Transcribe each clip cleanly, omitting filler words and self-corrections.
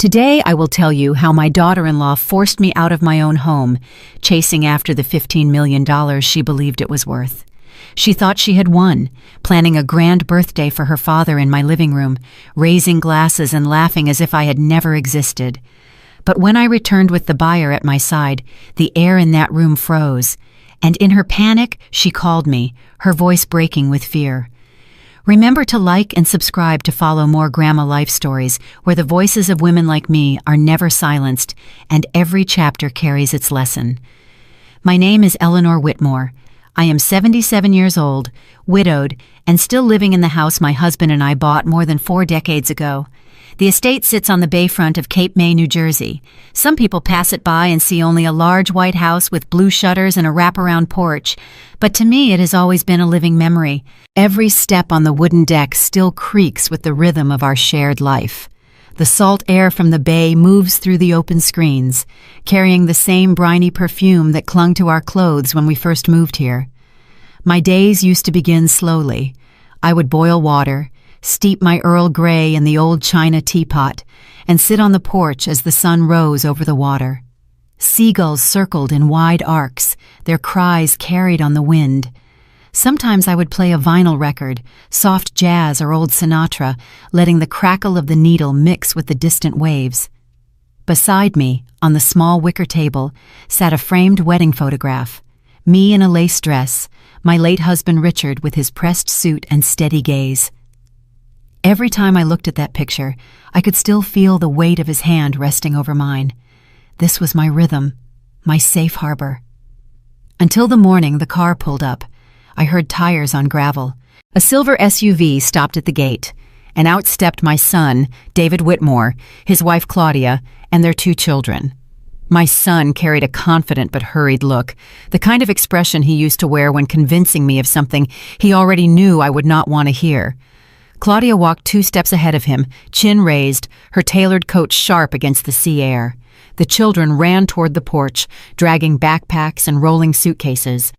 Today I will tell you how my daughter-in-law forced me out of my own home, chasing after the $15 million she believed it was worth. She thought she had won, planning a grand birthday for her father in my living room, raising glasses and laughing as if I had never existed. But when I returned with the buyer at my side, the air in that room froze, and in her panic, she called me, her voice breaking with fear. Remember to like and subscribe to follow more Grandma Life stories where the voices of women like me are never silenced and every chapter carries its lesson. My name is Eleanor Whitmore. I am 77 years old, widowed, and still living in the house my husband and I bought more than 4 decades ago. The estate sits on the bayfront of Cape May, New Jersey. Some people pass it by and see only a large white house with blue shutters and a wraparound porch, but to me it has always been a living memory. Every step on the wooden deck still creaks with the rhythm of our shared life. The salt air from the bay moves through the open screens, carrying the same briny perfume that clung to our clothes when we first moved here. My days used to begin slowly. I would boil water, steep my Earl Grey in the old china teapot, and sit on the porch as the sun rose over the water. Seagulls circled in wide arcs, their cries carried on the wind. Sometimes I would play a vinyl record, soft jazz or old Sinatra, letting the crackle of the needle mix with the distant waves. Beside me, on the small wicker table, sat a framed wedding photograph. Me in a lace dress, my late husband Richard with his pressed suit and steady gaze. Every time I looked at that picture, I could still feel the weight of his hand resting over mine. This was my rhythm, my safe harbor. Until the morning the car pulled up. I heard tires on gravel. A silver SUV stopped at the gate, and out stepped my son, David Whitmore, his wife Claudia, and their 2 children. My son carried a confident but hurried look, the kind of expression he used to wear when convincing me of something he already knew I would not want to hear. Claudia walked 2 steps ahead of him, chin raised, her tailored coat sharp against the sea air. The children ran toward the porch, dragging backpacks and rolling suitcases.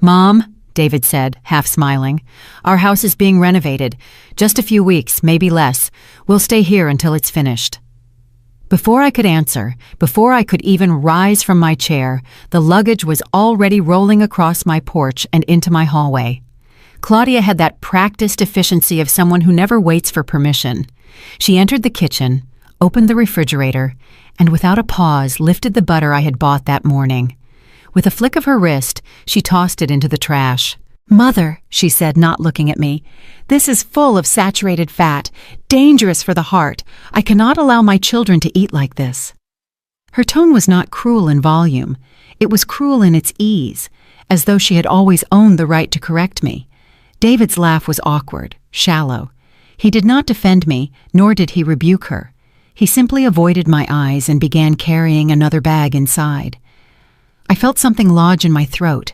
"Mom," David said, half smiling, "our house is being renovated. Just a few weeks, maybe less. We'll stay here until it's finished." Before I could answer, before I could even rise from my chair, the luggage was already rolling across my porch and into my hallway. Claudia had that practiced efficiency of someone who never waits for permission. She entered the kitchen, opened the refrigerator, and without a pause lifted the butter I had bought that morning. With a flick of her wrist, she tossed it into the trash. "Mother," she said, not looking at me, "this is full of saturated fat, dangerous for the heart. I cannot allow my children to eat like this." Her tone was not cruel in volume. It was cruel in its ease, as though she had always owned the right to correct me. David's laugh was awkward, shallow. He did not defend me, nor did he rebuke her. He simply avoided my eyes and began carrying another bag inside. I felt something lodge in my throat,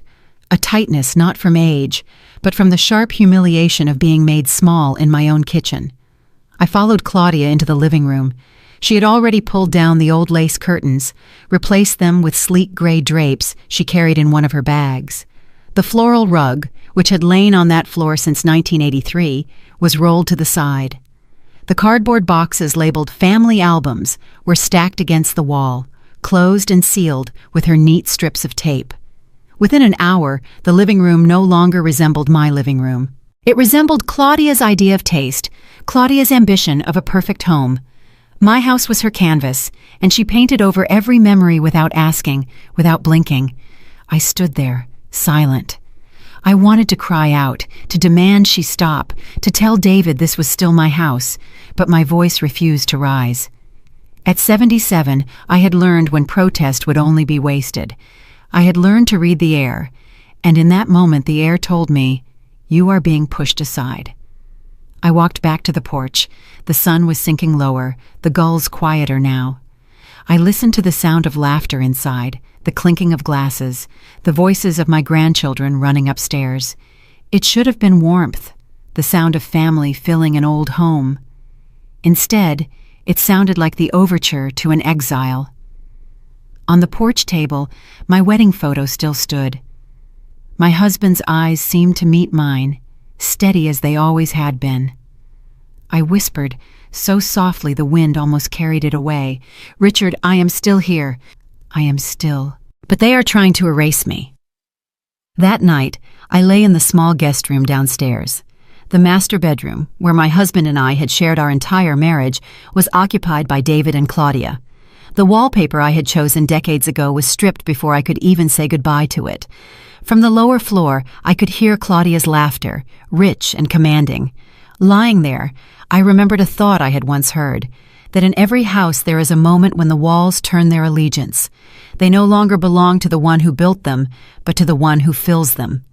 a tightness not from age, but from the sharp humiliation of being made small in my own kitchen. I followed Claudia into the living room. She had already pulled down the old lace curtains, replaced them with sleek gray drapes she carried in one of her bags. The floral rug, which had lain on that floor since 1983, was rolled to the side. The cardboard boxes labeled family albums were stacked against the wall, closed and sealed with her neat strips of tape. Within an hour, the living room no longer resembled my living room. It resembled Claudia's idea of taste, Claudia's ambition of a perfect home. My house was her canvas, and she painted over every memory without asking, without blinking. I stood there, silent. I wanted to cry out, to demand she stop, to tell David this was still my house, but my voice refused to rise. At 77, I had learned when protest would only be wasted. I had learned to read the air, and in that moment the air told me, "You are being pushed aside." I walked back to the porch. The sun was sinking lower, the gulls quieter now. I listened to the sound of laughter inside, the clinking of glasses, the voices of my grandchildren running upstairs. It should have been warmth, the sound of family filling an old home. Instead, it sounded like the overture to an exile. On the porch table, my wedding photo still stood. My husband's eyes seemed to meet mine, steady as they always had been. I whispered, so softly the wind almost carried it away. "Richard, I am still here. I am still. But they are trying to erase me." That night, I lay in the small guest room downstairs. The master bedroom, where my husband and I had shared our entire marriage, was occupied by David and Claudia. The wallpaper I had chosen decades ago was stripped before I could even say goodbye to it. From the lower floor, I could hear Claudia's laughter, rich and commanding. Lying there, I remembered a thought I had once heard, that in every house there is a moment when the walls turn their allegiance. They no longer belong to the one who built them, but to the one who fills them.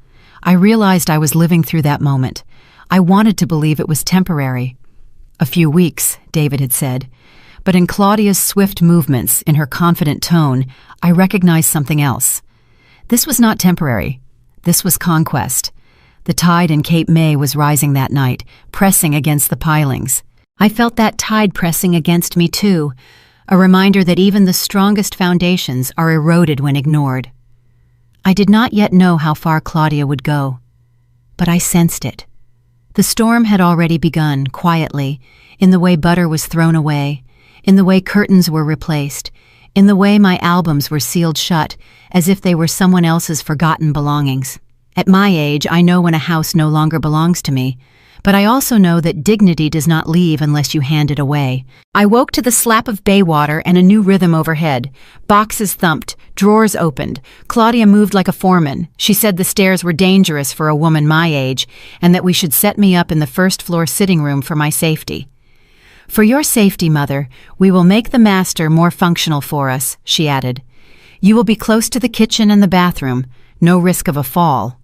I realized I was living through that moment. I wanted to believe it was temporary. "A few weeks," David had said. But in Claudia's swift movements, in her confident tone, I recognized something else. This was not temporary. This was conquest. The tide in Cape May was rising that night, pressing against the pilings. I felt that tide pressing against me too, a reminder that even the strongest foundations are eroded when ignored. I did not yet know how far Claudia would go, but I sensed it. The storm had already begun, quietly, in the way butter was thrown away, in the way curtains were replaced, in the way my albums were sealed shut, as if they were someone else's forgotten belongings. At my age, I know when a house no longer belongs to me, but I also know that dignity does not leave unless you hand it away. I woke to the slap of bay water and a new rhythm overhead. Boxes thumped, drawers opened. Claudia moved like a foreman. She said the stairs were dangerous for a woman my age, and that we should set me up in the first-floor sitting room for my safety. "For your safety, Mother, we will make the master more functional for us," she added. "You will be close to the kitchen and the bathroom, no risk of a fall."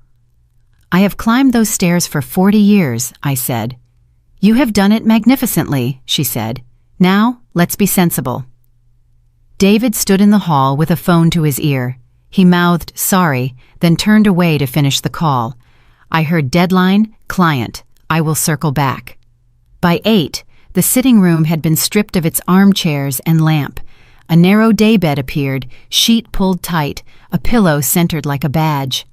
"I have climbed those stairs for 40 years, I said. "You have done it magnificently," she said. "Now, let's be sensible." David stood in the hall with a phone to his ear. He mouthed, "Sorry," then turned away to finish the call. I heard deadline, client, I will circle back. By 8, the sitting room had been stripped of its armchairs and lamp. A narrow daybed appeared, sheet pulled tight, a pillow centered like a badge.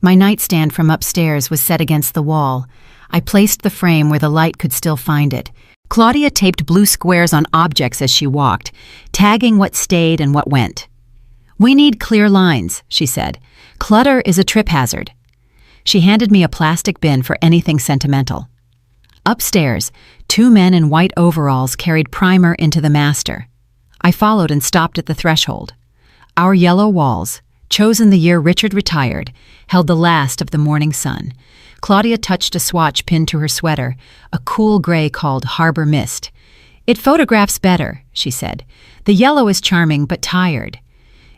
My nightstand from upstairs was set against the wall. I placed the frame where the light could still find it. Claudia taped blue squares on objects as she walked, tagging what stayed and what went. "We need clear lines," she said. "Clutter is a trip hazard." She handed me a plastic bin for anything sentimental. Upstairs, 2 men in white overalls carried primer into the master. I followed and stopped at the threshold. Our yellow walls, chosen the year Richard retired, held the last of the morning sun. Claudia touched a swatch pinned to her sweater, a cool gray called Harbor Mist. "It photographs better," she said. "The yellow is charming but tired."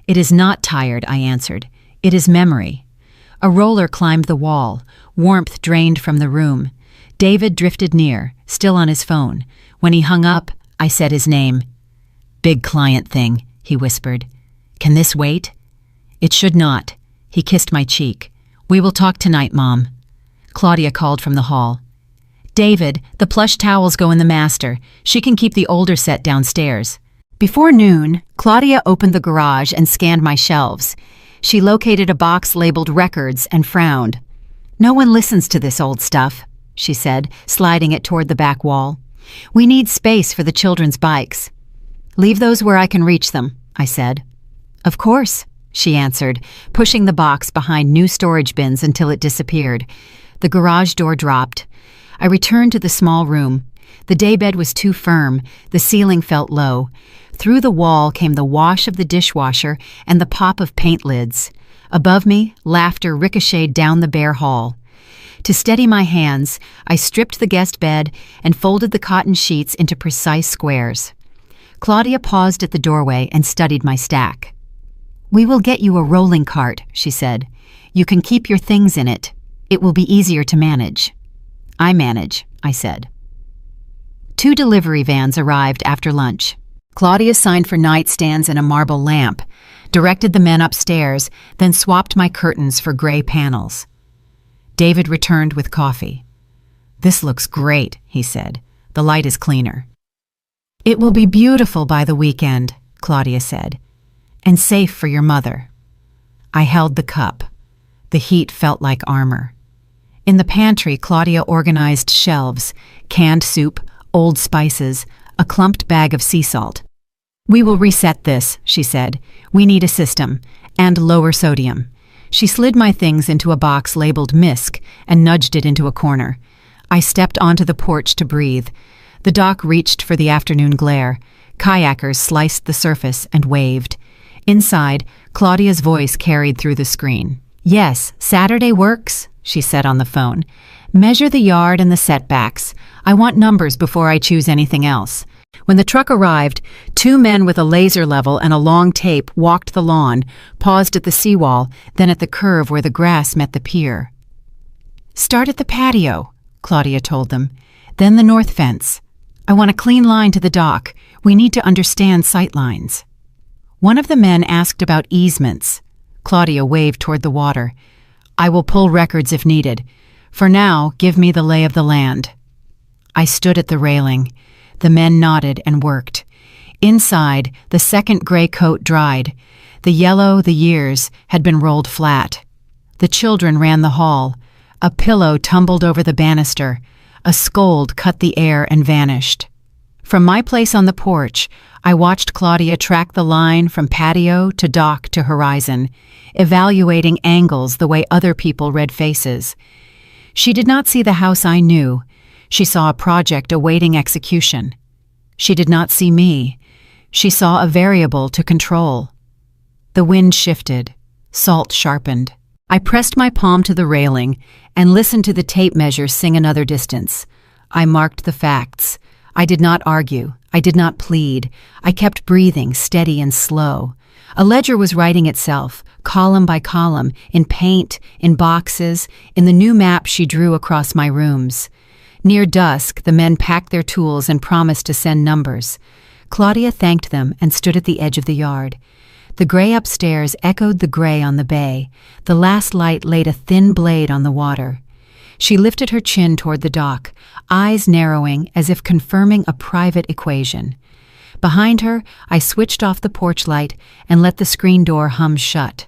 "It is not tired," I answered. "It is memory." A roller climbed the wall. Warmth drained from the room. David drifted near, still on his phone. When he hung up, I said his name. "Big client thing," he whispered. "Can this wait?" "It should not." He kissed my cheek. "We will talk tonight, Mom." Claudia called from the hall. "David, the plush towels go in the master. She can keep the older set downstairs." Before noon, Claudia opened the garage and scanned my shelves. She located a box labeled records and frowned. "No one listens to this old stuff," she said, sliding it toward the back wall. "We need space for the children's bikes." "Leave those where I can reach them," I said. "Of course," she answered, pushing the box behind new storage bins until it disappeared. The garage door dropped. I returned to the small room. The daybed was too firm. The ceiling felt low. Through the wall came the wash of the dishwasher and the pop of paint lids. Above me, laughter ricocheted down the bare hall. To steady my hands, I stripped the guest bed and folded the cotton sheets into precise squares. Claudia paused at the doorway and studied my stack. "We will get you a rolling cart," she said. "You can keep your things in it. It will be easier to manage." "I manage," I said. 2 delivery vans arrived after lunch. Claudia signed for nightstands and a marble lamp, directed the men upstairs, then swapped my curtains for gray panels. David returned with coffee. "This looks great," he said. "The light is cleaner." "It will be beautiful by the weekend," Claudia said, "and safe for your mother." I held the cup. The heat felt like armor. In the pantry, Claudia organized shelves, canned soup, old spices, a clumped bag of sea salt. "We will reset this," she said. "We need a system, and lower sodium." She slid my things into a box labeled Misk and nudged it into a corner. I stepped onto the porch to breathe. The dock reached for the afternoon glare. Kayakers sliced the surface and waved. Inside, Claudia's voice carried through the screen. "Yes, Saturday works," she said on the phone. "Measure the yard and the setbacks. I want numbers before I choose anything else." When the truck arrived, 2 men with a laser level and a long tape walked the lawn, paused at the seawall, then at the curve where the grass met the pier. "Start at the patio," Claudia told them. "Then the north fence. I want a clean line to the dock. We need to understand sight lines." One of the men asked about easements. Claudia waved toward the water. "I will pull records if needed. For now, give me the lay of the land." I stood at the railing. The men nodded and worked. Inside, the second gray coat dried. The yellow, the years, had been rolled flat. The children ran the hall. A pillow tumbled over the banister. A scold cut the air and vanished. From my place on the porch, I watched Claudia track the line from patio to dock to horizon, evaluating angles the way other people read faces. She did not see the house I knew. She saw a project awaiting execution. She did not see me. She saw a variable to control. The wind shifted. Salt sharpened. I pressed my palm to the railing and listened to the tape measure sing another distance. I marked the facts. I did not argue. I did not plead. I kept breathing, steady and slow. A ledger was writing itself, column by column, in paint, in boxes, in the new map she drew across my rooms. Near dusk, the men packed their tools and promised to send numbers. Claudia thanked them and stood at the edge of the yard. The gray upstairs echoed the gray on the bay. The last light laid a thin blade on the water. She lifted her chin toward the dock, eyes narrowing as if confirming a private equation. Behind her, I switched off the porch light and let the screen door hum shut.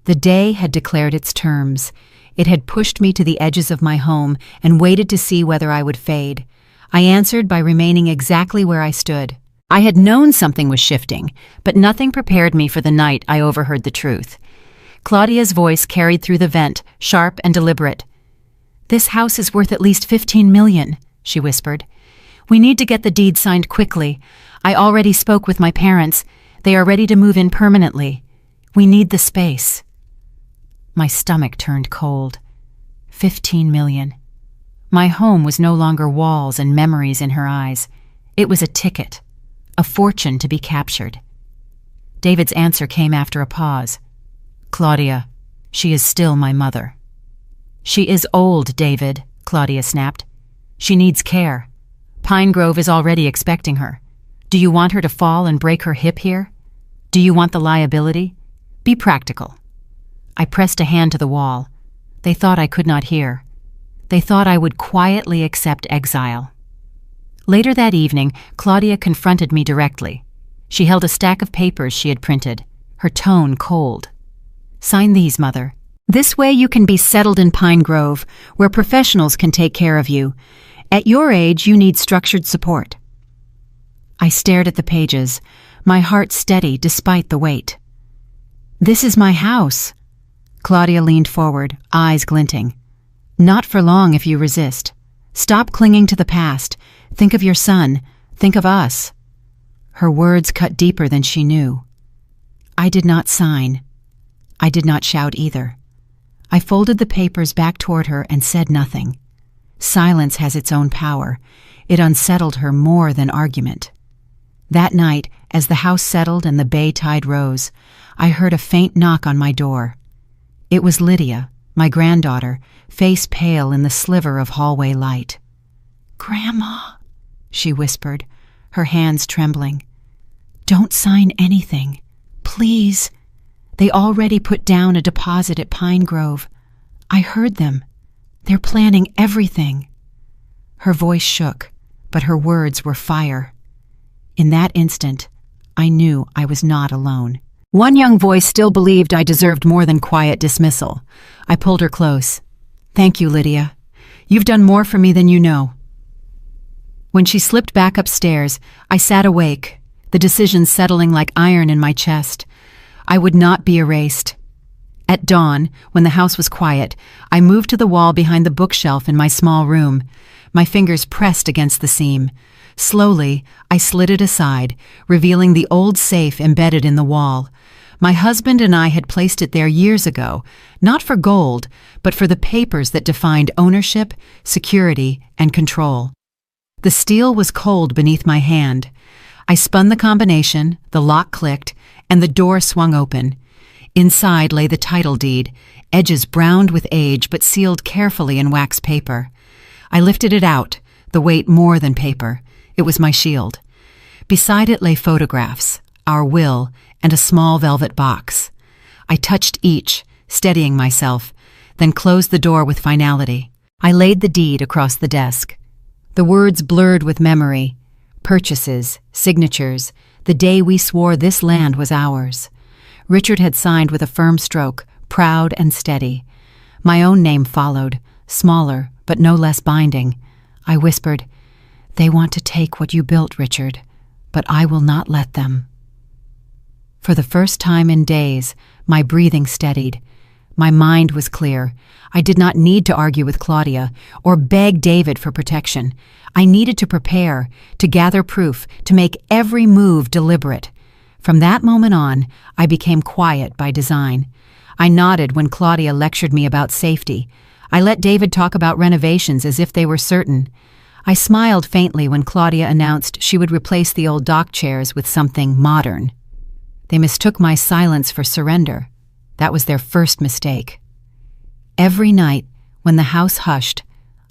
The day had declared its terms. It had pushed me to the edges of my home and waited to see whether I would fade. I answered by remaining exactly where I stood. I had known something was shifting, but nothing prepared me for the night I overheard the truth. Claudia's voice carried through the vent, sharp and deliberate. "This house is worth at least 15 million, she whispered. "We need to get the deed signed quickly. I already spoke with my parents. They are ready to move in permanently. We need the space." My stomach turned cold. 15 million. My home was no longer walls and memories in her eyes. It was a ticket, a fortune to be captured. David's answer came after a pause. "Claudia, she is still my mother." "She is old, David," Claudia snapped. "She needs care. Pine Grove is already expecting her. Do you want her to fall and break her hip here? Do you want the liability? Be practical." I pressed a hand to the wall. They thought I could not hear. They thought I would quietly accept exile. Later that evening, Claudia confronted me directly. She held a stack of papers she had printed, her tone cold. "Sign these, Mother. This way you can be settled in Pine Grove, where professionals can take care of you. At your age, you need structured support." I stared at the pages, my heart steady despite the weight. "This is my house." Claudia leaned forward, eyes glinting. "Not for long if you resist. Stop clinging to the past. Think of your son. Think of us." Her words cut deeper than she knew. I did not sign. I did not shout either. I folded the papers back toward her and said nothing. Silence has its own power. It unsettled her more than argument. That night, as the house settled and the bay tide rose, I heard a faint knock on my door. It was Lydia, my granddaughter, face pale in the sliver of hallway light. "Grandma," she whispered, her hands trembling. "Don't sign anything. Please. They already put down a deposit at Pine Grove. I heard them. They're planning everything." Her voice shook, but her words were fire. In that instant, I knew I was not alone. One young voice still believed I deserved more than quiet dismissal. I pulled her close. "Thank you, Lydia. You've done more for me than you know." When she slipped back upstairs, I sat awake, the decision settling like iron in my chest. I would not be erased. At dawn, when the house was quiet, I moved to the wall behind the bookshelf in my small room. My fingers pressed against the seam. Slowly, I slid it aside, revealing the old safe embedded in the wall. My husband and I had placed it there years ago, not for gold, but for the papers that defined ownership, security, and control. The steel was cold beneath my hand. I spun the combination, the lock clicked, and the door swung open. Inside lay the title deed, edges browned with age but sealed carefully in wax paper. I lifted it out, the weight more than paper. It was my shield. Beside it lay photographs, our will, and a small velvet box. I touched each, steadying myself, then closed the door with finality. I laid the deed across the desk. The words blurred with memory. Purchases, signatures, the day we swore this land was ours. Richard had signed with a firm stroke, proud and steady. My own name followed, smaller, but no less binding. I whispered, "They want to take what you built, Richard, but I will not let them." For the first time in days, my breathing steadied. My mind was clear. I did not need to argue with Claudia or beg David for protection. I needed to prepare, to gather proof, to make every move deliberate. From that moment on, I became quiet by design. I nodded when Claudia lectured me about safety. I let David talk about renovations as if they were certain. I smiled faintly when Claudia announced she would replace the old dock chairs with something modern. They mistook my silence for surrender. That was their first mistake. Every night, when the house hushed,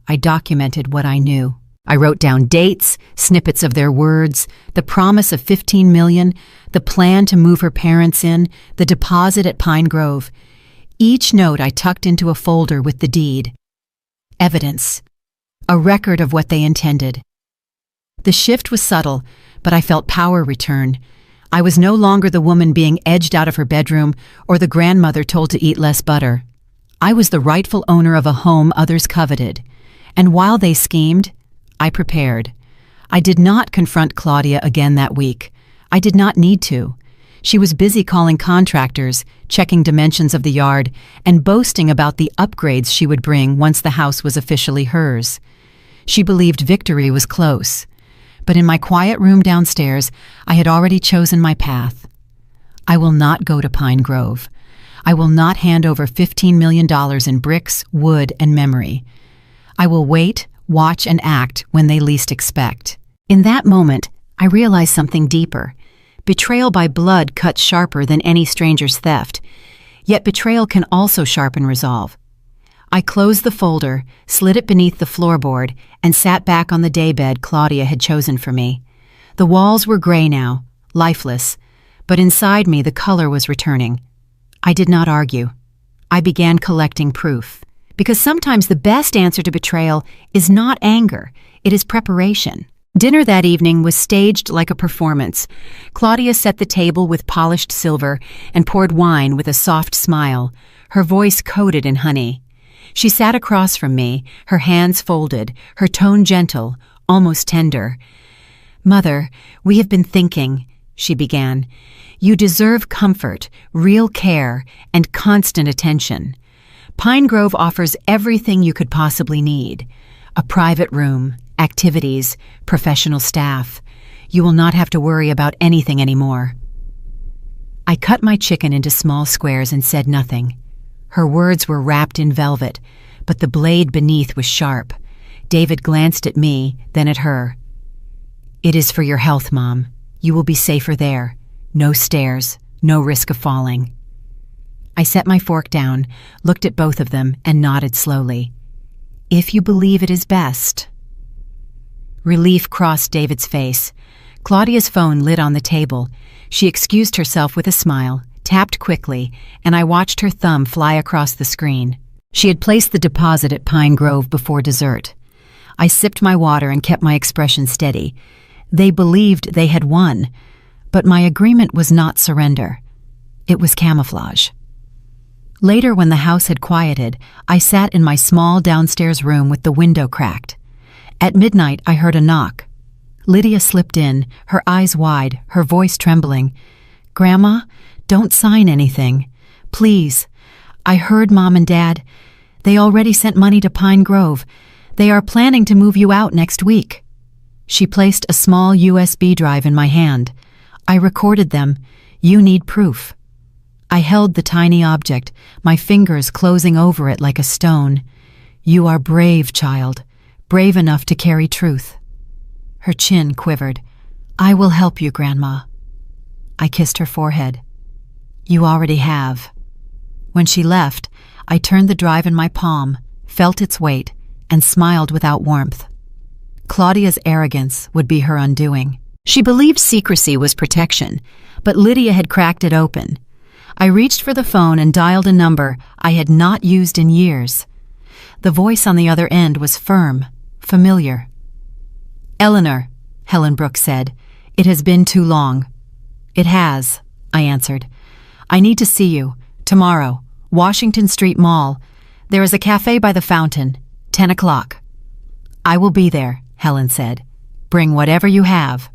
I documented what I knew. I wrote down dates, snippets of their words, the promise of $15 million, the plan to move her parents in, the deposit at Pine Grove. Each note I tucked into a folder with the deed. Evidence. A record of what they intended. The shift was subtle, but I felt power return. I was no longer the woman being edged out of her bedroom or the grandmother told to eat less butter. I was the rightful owner of a home others coveted. And while they schemed, I prepared. I did not confront Claudia again that week. I did not need to. She was busy calling contractors, checking dimensions of the yard, and boasting about the upgrades she would bring once the house was officially hers. She believed victory was close. But in my quiet room downstairs, I had already chosen my path. I will not go to Pine Grove. I will not hand over $15 million in bricks, wood, and memory. I will wait, watch, and act when they least expect. In that moment, I realized something deeper. Betrayal by blood cuts sharper than any stranger's theft, yet betrayal can also sharpen resolve. I closed the folder, slid it beneath the floorboard, and sat back on the daybed Claudia had chosen for me. The walls were gray now, lifeless, but inside me the color was returning. I did not argue. I began collecting proof. Because sometimes the best answer to betrayal is not anger, it is preparation. Dinner that evening was staged like a performance. Claudia set the table with polished silver and poured wine with a soft smile, her voice coated in honey. She sat across from me, her hands folded, her tone gentle, almost tender. "Mother, we have been thinking," she began. "You deserve comfort, real care, and constant attention. Pine Grove offers everything you could possibly need. A private room, activities, professional staff. You will not have to worry about anything anymore." I cut my chicken into small squares and said nothing. Her words were wrapped in velvet, but the blade beneath was sharp. David glanced at me, then at her. "It is for your health, Mom. You will be safer there. No stairs, no risk of falling." I set my fork down, looked at both of them, and nodded slowly. "If you believe it is best." Relief crossed David's face. Claudia's phone lit on the table. She excused herself with a smile, tapped quickly, and I watched her thumb fly across the screen. She had placed the deposit at Pine Grove before dessert. I sipped my water and kept my expression steady. They believed they had won, but my agreement was not surrender. It was camouflage. Later, when the house had quieted, I sat in my small downstairs room with the window cracked. At midnight, I heard a knock, Lydia slipped in, her eyes wide, her voice trembling. "Grandma, don't sign anything. Please. I heard Mom and Dad. They already sent money to Pine Grove. They are planning to move you out next week." She placed a small USB drive in my hand. "I recorded them. You need proof." I held the tiny object, my fingers closing over it like a stone. "You are brave, child. Brave enough to carry truth." Her chin quivered. "I will help you, Grandma." I kissed her forehead. "You already have." When she left, I turned the drive in my palm, felt its weight, and smiled without warmth. Claudia's arrogance would be her undoing. She believed secrecy was protection, but Lydia had cracked it open. I reached for the phone and dialed a number I had not used in years. The voice on the other end was firm, familiar. "Eleanor," Helen Brooks said, "it has been too long." "It has," I answered. "I need to see you. Tomorrow. Washington Street Mall. There is a cafe by the fountain. 10 o'clock. "I will be there," Helen said. "Bring whatever you have."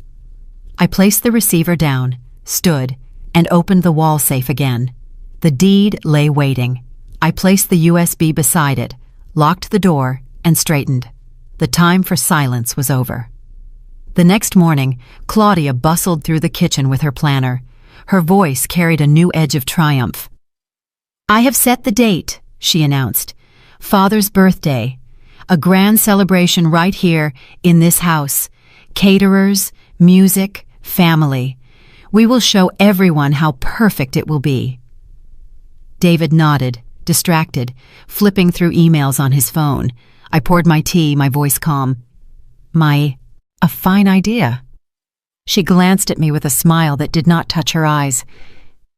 I placed the receiver down, stood, and opened the wall safe again. The deed lay waiting. I placed the USB beside it, locked the door, and straightened. The time for silence was over. The next morning, Claudia bustled through the kitchen with her planner. Her voice carried a new edge of triumph. "I have set the date," she announced. "Father's birthday. A grand celebration right here in this house. Caterers, music, family. We will show everyone how perfect it will be." David nodded, distracted, flipping through emails on his phone. I poured my tea, my voice calm. A fine idea." She glanced at me with a smile that did not touch her eyes.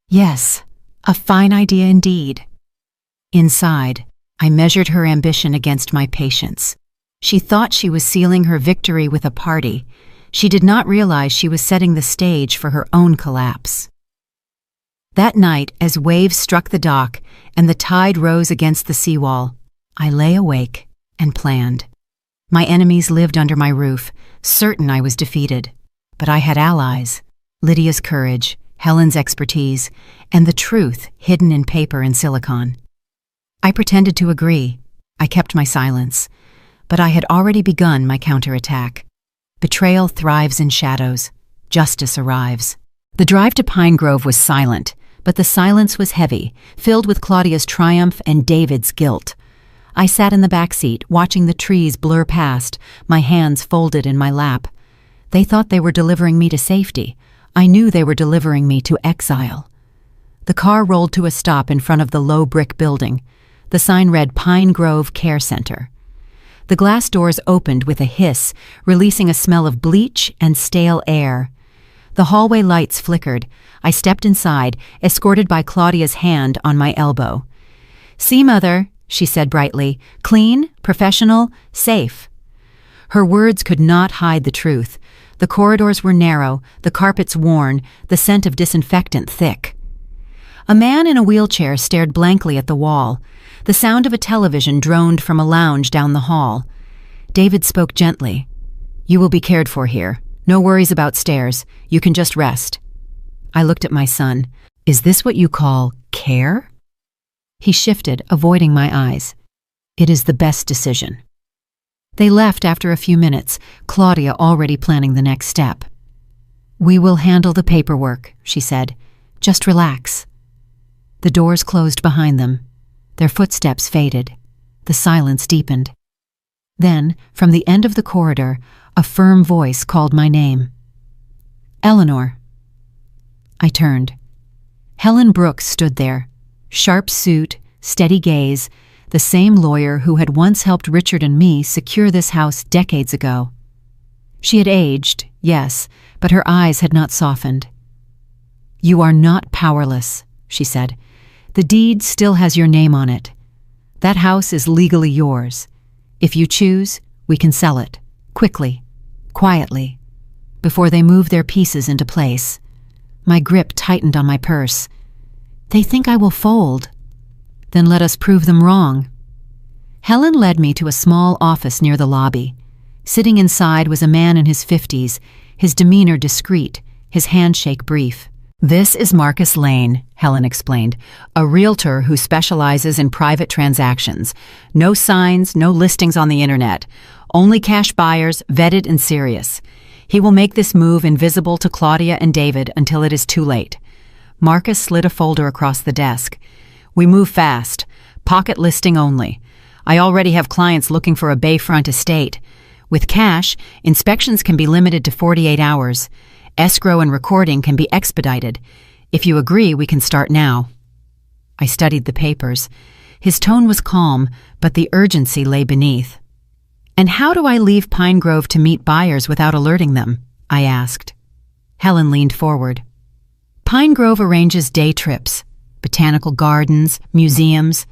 "Yes, a fine idea indeed." Inside, I measured her ambition against my patience. She thought she was sealing her victory with a party. She did not realize she was setting the stage for her own collapse. That night, as waves struck the dock and the tide rose against the seawall, I lay awake and planned. My enemies lived under my roof, certain I was defeated. But I had allies: Lydia's courage, Helen's expertise, and the truth hidden in paper and silicon. I pretended to agree. I kept my silence. But I had already begun my counterattack. Betrayal thrives in shadows. Justice arrives. The drive to Pine Grove was silent, but the silence was heavy, filled with Claudia's triumph and David's guilt. I sat in the back seat, watching the trees blur past, my hands folded in my lap. They thought they were delivering me to safety. I knew they were delivering me to exile. The car rolled to a stop in front of the low brick building. The sign read Pine Grove Care Center. The glass doors opened with a hiss, releasing a smell of bleach and stale air. The hallway lights flickered. I stepped inside, escorted by Claudia's hand on my elbow. "See, Mother," she said brightly. "Clean, professional, safe." Her words could not hide the truth. The corridors were narrow, the carpets worn, the scent of disinfectant thick. A man in a wheelchair stared blankly at the wall. The sound of a television droned from a lounge down the hall. David spoke gently. "You will be cared for here. No worries about stairs. You can just rest." I looked at my son. "Is this what you call care?" He shifted, avoiding my eyes. "It is the best decision." They left after a few minutes, Claudia already planning the next step. "We will handle the paperwork," she said. "Just relax." The doors closed behind them. Their footsteps faded. The silence deepened. Then, from the end of the corridor, a firm voice called my name. "Eleanor." I turned. Helen Brooks stood there. Sharp suit, steady gaze, the same lawyer who had once helped Richard and me secure this house decades ago. She had aged, yes, but her eyes had not softened. "You are not powerless," she said. "The deed still has your name on it. That house is legally yours. If you choose, we can sell it, quickly, quietly, before they move their pieces into place." My grip tightened on my purse. "They think I will fold." "Then let us prove them wrong." Helen led me to a small office near the lobby. Sitting inside was a man in his 50s, his demeanor discreet, his handshake brief. "This is Marcus Lane," Helen explained, "a realtor who specializes in private transactions. No signs, no listings on the internet. Only cash buyers, vetted and serious. He will make this move invisible to Claudia and David until it is too late." Marcus slid a folder across the desk. "We move fast. Pocket listing only. I already have clients looking for a bayfront estate. With cash, inspections can be limited to 48 hours. Escrow and recording can be expedited. If you agree, we can start now." I studied the papers. His tone was calm, but the urgency lay beneath. "And how do I leave Pine Grove to meet buyers without alerting them?" I asked. Helen leaned forward. "Pine Grove arranges day trips, botanical gardens, museums.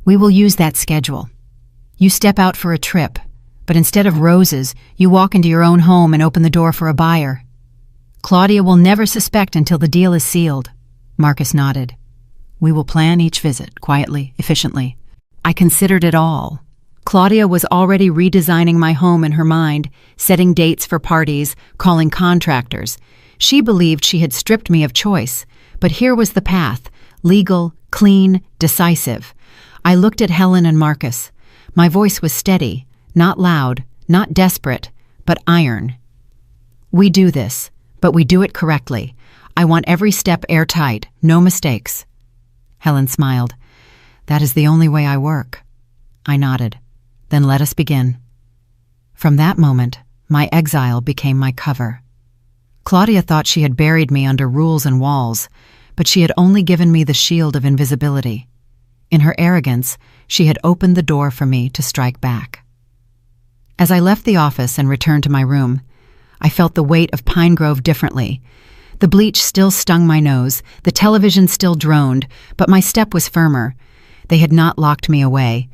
We will use that schedule. You step out for a trip, but instead of roses, you walk into your own home and open the door for a buyer. Claudia will never suspect until the deal is sealed." Marcus nodded. "We will plan each visit, quietly, efficiently." I considered it all. Claudia was already redesigning my home in her mind, setting dates for parties, calling contractors. She believed she had stripped me of choice, but here was the path, legal, clean, decisive. I looked at Helen and Marcus. My voice was steady, not loud, not desperate, but iron. "We do this, but we do it correctly. I want every step airtight, no mistakes." Helen smiled. "That is the only way I work." I nodded. "Then let us begin." From that moment, my exile became my cover. Claudia thought she had buried me under rules and walls, but she had only given me the shield of invisibility. In her arrogance, she had opened the door for me to strike back. As I left the office and returned to my room, I felt the weight of Pine Grove differently. The bleach still stung my nose, the television still droned, but my step was firmer. They had not locked me away.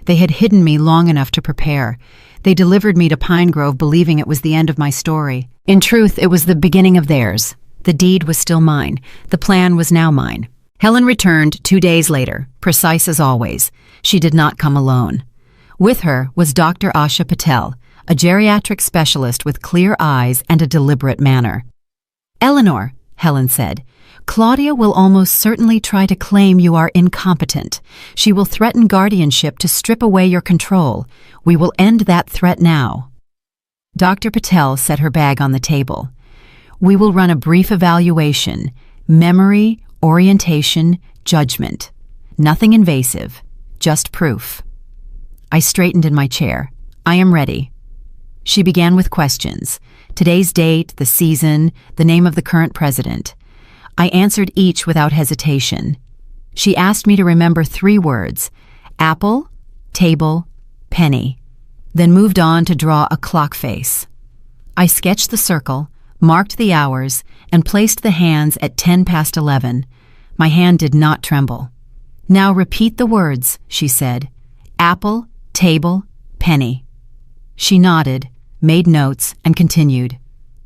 They had hidden me long enough to prepare. They delivered me to Pine Grove believing it was the end of my story. In truth, it was the beginning of theirs. The deed was still mine. The plan was now mine. Helen returned 2 days later, precise as always. She did not come alone. With her was Dr. Asha Patel, a geriatric specialist with clear eyes and a deliberate manner. "Eleanor," Helen said, "Claudia will almost certainly try to claim you are incompetent. She will threaten guardianship to strip away your control. We will end that threat now." Dr. Patel set her bag on the table. "We will run a brief evaluation, memory, orientation, judgment. Nothing invasive, just proof." I straightened in my chair. "I am ready." She began with questions. Today's date, the season, the name of the current president. I answered each without hesitation. She asked me to remember 3 words: apple, table, penny, then moved on to draw a clock face. I sketched the circle, marked the hours, and placed the hands at 10 past 11. My hand did not tremble. "Now repeat the words," she said. "Apple, table, penny." She nodded, made notes, and continued.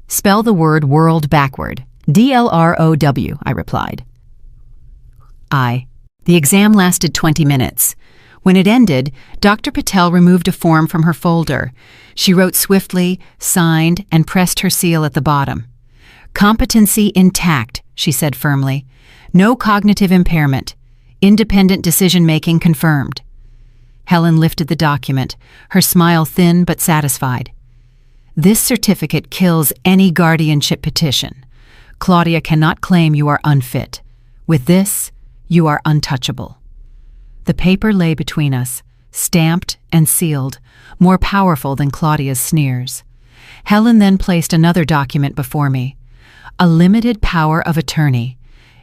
"Spell the word world backward." "DLROW," I replied. The exam lasted 20 minutes. When it ended, Dr. Patel removed a form from her folder. She wrote swiftly, signed, and pressed her seal at the bottom. "Competency intact," she said firmly. "No cognitive impairment. Independent decision-making confirmed." Helen lifted the document, her smile thin but satisfied. "This certificate kills any guardianship petition. Claudia cannot claim you are unfit. With this, you are untouchable." The paper lay between us, stamped and sealed, more powerful than Claudia's sneers. Helen then placed another document before me. "A limited power of attorney.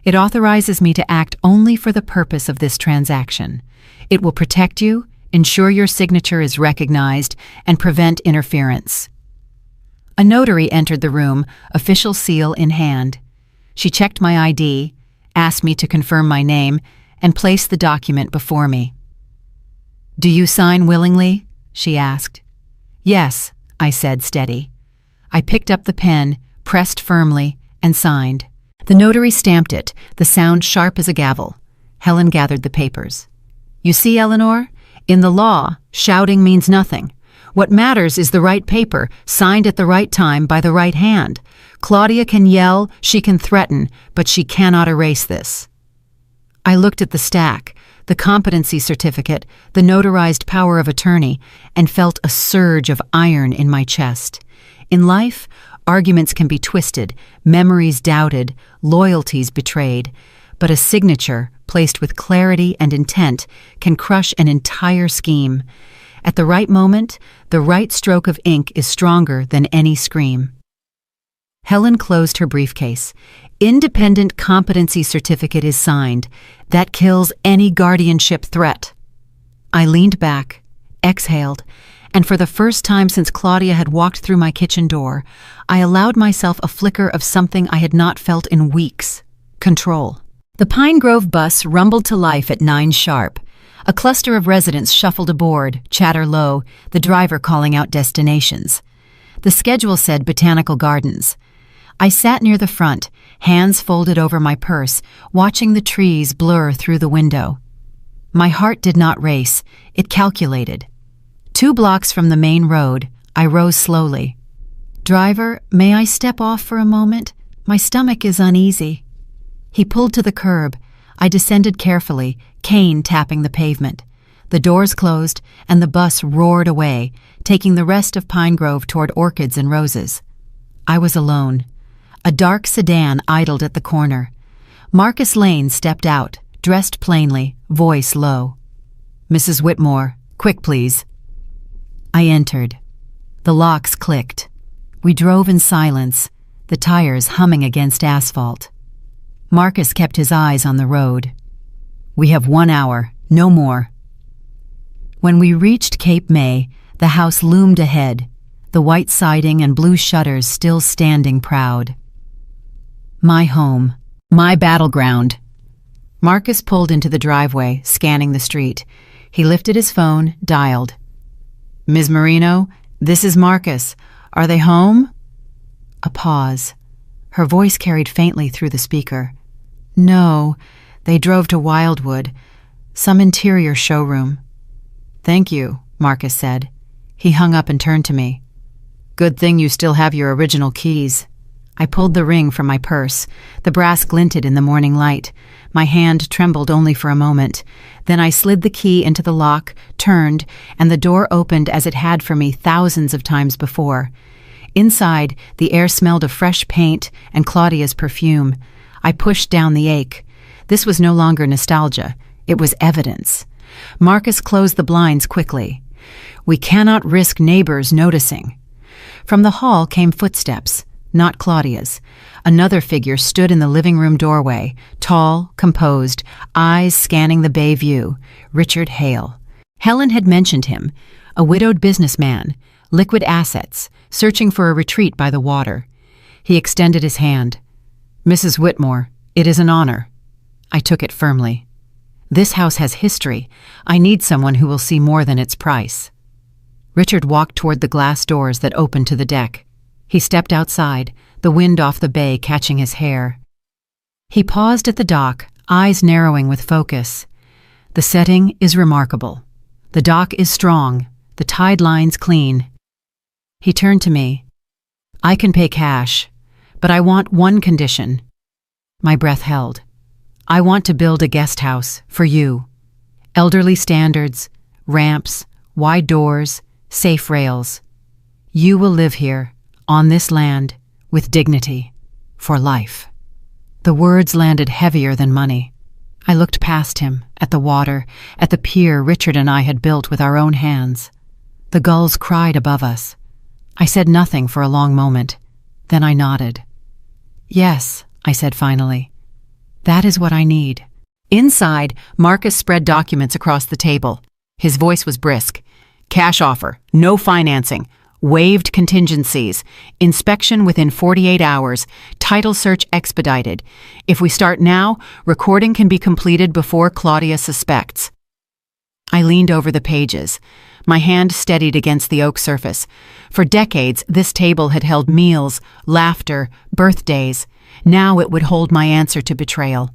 It authorizes me to act only for the purpose of this transaction. It will protect you, ensure your signature is recognized, and prevent interference." A notary entered the room, official seal in hand. She checked my ID, asked me to confirm my name, and placed the document before me. "Do you sign willingly?" she asked. "Yes," I said, steady. I picked up the pen, pressed firmly, and signed. The notary stamped it, the sound sharp as a gavel. Helen gathered the papers. "You see, Eleanor, in the law, shouting means nothing. What matters is the right paper, signed at the right time by the right hand. Claudia can yell, she can threaten, but she cannot erase this. I looked at the stack, the competency certificate, the notarized power of attorney, and felt a surge of iron in my chest. In life, arguments can be twisted, memories doubted, loyalties betrayed, but a signature, placed with clarity and intent, can crush an entire scheme. At the right moment, the right stroke of ink is stronger than any scream. Helen closed her briefcase. Independent competency certificate is signed. That kills any guardianship threat. I leaned back, exhaled, and for the first time since Claudia had walked through my kitchen door, I allowed myself a flicker of something I had not felt in weeks: control. The Pine Grove bus rumbled to life at 9 sharp. A cluster of residents shuffled aboard, chatter low, the driver calling out destinations. The schedule said Botanical Gardens. I sat near the front, hands folded over my purse, watching the trees blur through the window. My heart did not race, it calculated. 2 blocks from the main road, I rose slowly. "Driver, may I step off for a moment? My stomach is uneasy." He pulled to the curb. I descended carefully, cane tapping the pavement. The doors closed, and the bus roared away, taking the rest of Pine Grove toward orchids and roses. I was alone. A dark sedan idled at the corner. Marcus Lane stepped out, dressed plainly, voice low. "Mrs. Whitmore, quick please." I entered. The locks clicked. We drove in silence, the tires humming against asphalt. Marcus kept his eyes on the road. "We have 1 hour, no more." When we reached Cape May, the house loomed ahead, the white siding and blue shutters still standing proud. My home, my battleground. Marcus pulled into the driveway, scanning the street. He lifted his phone, dialed. "Ms. Marino, this is Marcus. Are they home?" A pause. Her voice carried faintly through the speaker. "No, they drove to Wildwood, some interior showroom." "Thank you," Marcus said. He hung up and turned to me. "Good thing you still have your original keys." I pulled the ring from my purse. The brass glinted in the morning light. My hand trembled only for a moment. Then I slid the key into the lock, turned, and the door opened as it had for me thousands of times before. Inside, the air smelled of fresh paint and Claudia's perfume. I pushed down the ache. This was no longer nostalgia. It was evidence. Marcus closed the blinds quickly. "We cannot risk neighbors noticing." From the hall came footsteps. Not Claudia's. Another figure stood in the living room doorway, tall, composed, eyes scanning the bay view. Richard Hale. Helen had mentioned him, a widowed businessman, liquid assets, searching for a retreat by the water. He extended his hand. "Mrs. Whitmore, it is an honor." I took it firmly. This house has history. I need someone who will see more than its price. Richard walked toward the glass doors that opened to the deck. He stepped outside, the wind off the bay catching his hair. He paused at the dock, eyes narrowing with focus. "The setting is remarkable. The dock is strong, the tide lines clean." He turned to me. "I can pay cash, but I want one condition." My breath held. "I want to build a guest house for you. Elderly standards, ramps, wide doors, safe rails. You will live here, on this land, with dignity, for life." The words landed heavier than money. I looked past him, at the water, at the pier Richard and I had built with our own hands. The gulls cried above us. I said nothing for a long moment. Then I nodded. "Yes," I said finally. "That is what I need." Inside, Marcus spread documents across the table. His voice was brisk. "Cash offer, no financing, waived contingencies, inspection within 48 hours, title search expedited. If we start now, recording can be completed before Claudia suspects." I leaned over the pages. My hand steadied against the oak surface. For decades, this table had held meals, laughter, birthdays. Now it would hold my answer to betrayal.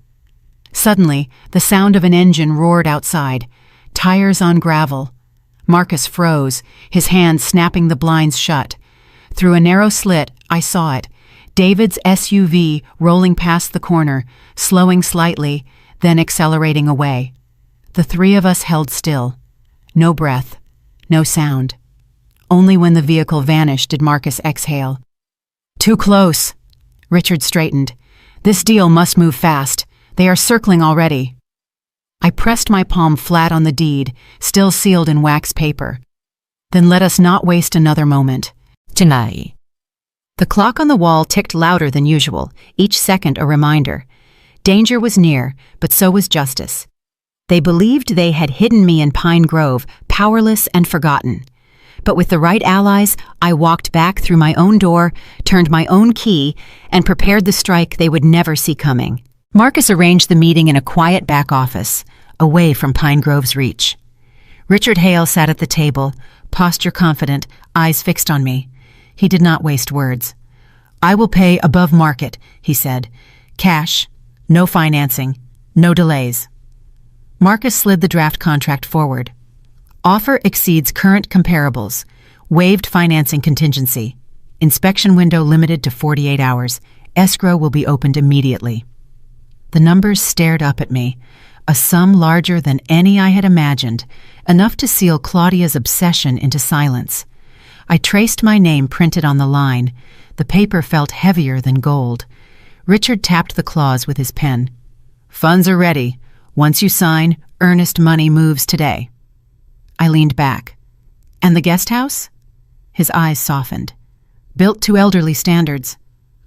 Suddenly, the sound of an engine roared outside. Tires on gravel. Marcus froze, his hand snapping the blinds shut. Through a narrow slit, I saw it. David's SUV rolling past the corner, slowing slightly, then accelerating away. The three of us held still. No breath, no sound. Only when the vehicle vanished did Marcus exhale. "Too close." Richard straightened. "This deal must move fast. They are circling already." I pressed my palm flat on the deed, still sealed in wax paper. "Then let us not waste another moment. Tonight." The clock on the wall ticked louder than usual, each second a reminder. Danger was near, but so was justice. They believed they had hidden me in Pine Grove, powerless and forgotten. But with the right allies, I walked back through my own door, turned my own key, and prepared the strike they would never see coming. Marcus arranged the meeting in a quiet back office, away from Pine Grove's reach. Richard Hale sat at the table, posture confident, eyes fixed on me. He did not waste words. "I will pay above market," he said. "Cash, no financing, no delays." Marcus slid the draft contract forward. "Offer exceeds current comparables. Waived financing contingency. Inspection window limited to 48 hours. Escrow will be opened immediately." The numbers stared up at me, a sum larger than any I had imagined, enough to seal Claudia's obsession into silence. I traced my name printed on the line. The paper felt heavier than gold. Richard tapped the clause with his pen. "Funds are ready. Once you sign, earnest money moves today." I leaned back. "And the guest house?" His eyes softened. "Built to elderly standards.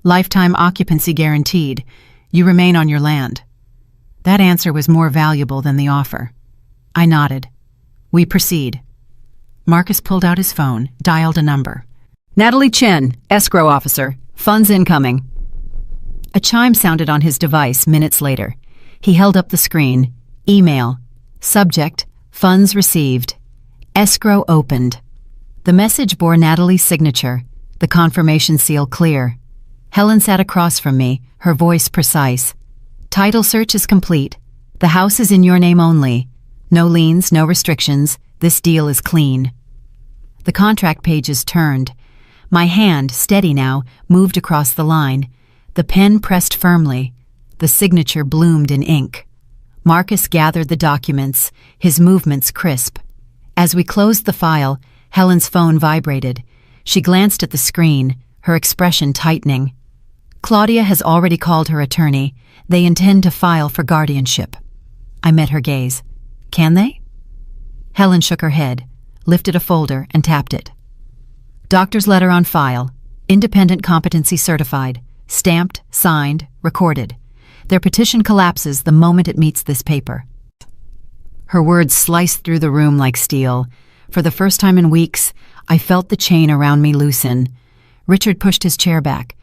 Lifetime occupancy guaranteed. You remain on your land." That answer was more valuable than the offer. I nodded. "We proceed." Marcus pulled out his phone, dialed a number. "Natalie Chen, escrow officer. Funds incoming." A chime sounded on his device minutes later. He held up the screen. Email. Subject, funds received. Escrow opened. The message bore Natalie's signature, the confirmation seal clear. Helen sat across from me, her voice precise. "Title search is complete. The house is in your name only. No liens, no restrictions. This deal is clean." The contract pages turned. My hand, steady now, moved across the line. The pen pressed firmly. The signature bloomed in ink. Marcus gathered the documents, his movements crisp. As we closed the file, Helen's phone vibrated. She glanced at the screen, her expression tightening. "Claudia has already called her attorney. They intend to file for guardianship." I met her gaze. "Can they?" Helen shook her head, lifted a folder, and tapped it. "Doctor's letter on file. Independent competency certified. Stamped, signed, recorded. Their petition collapses the moment it meets this paper." Her words sliced through the room like steel. For the first time in weeks, I felt the chain around me loosen. Richard pushed his chair back.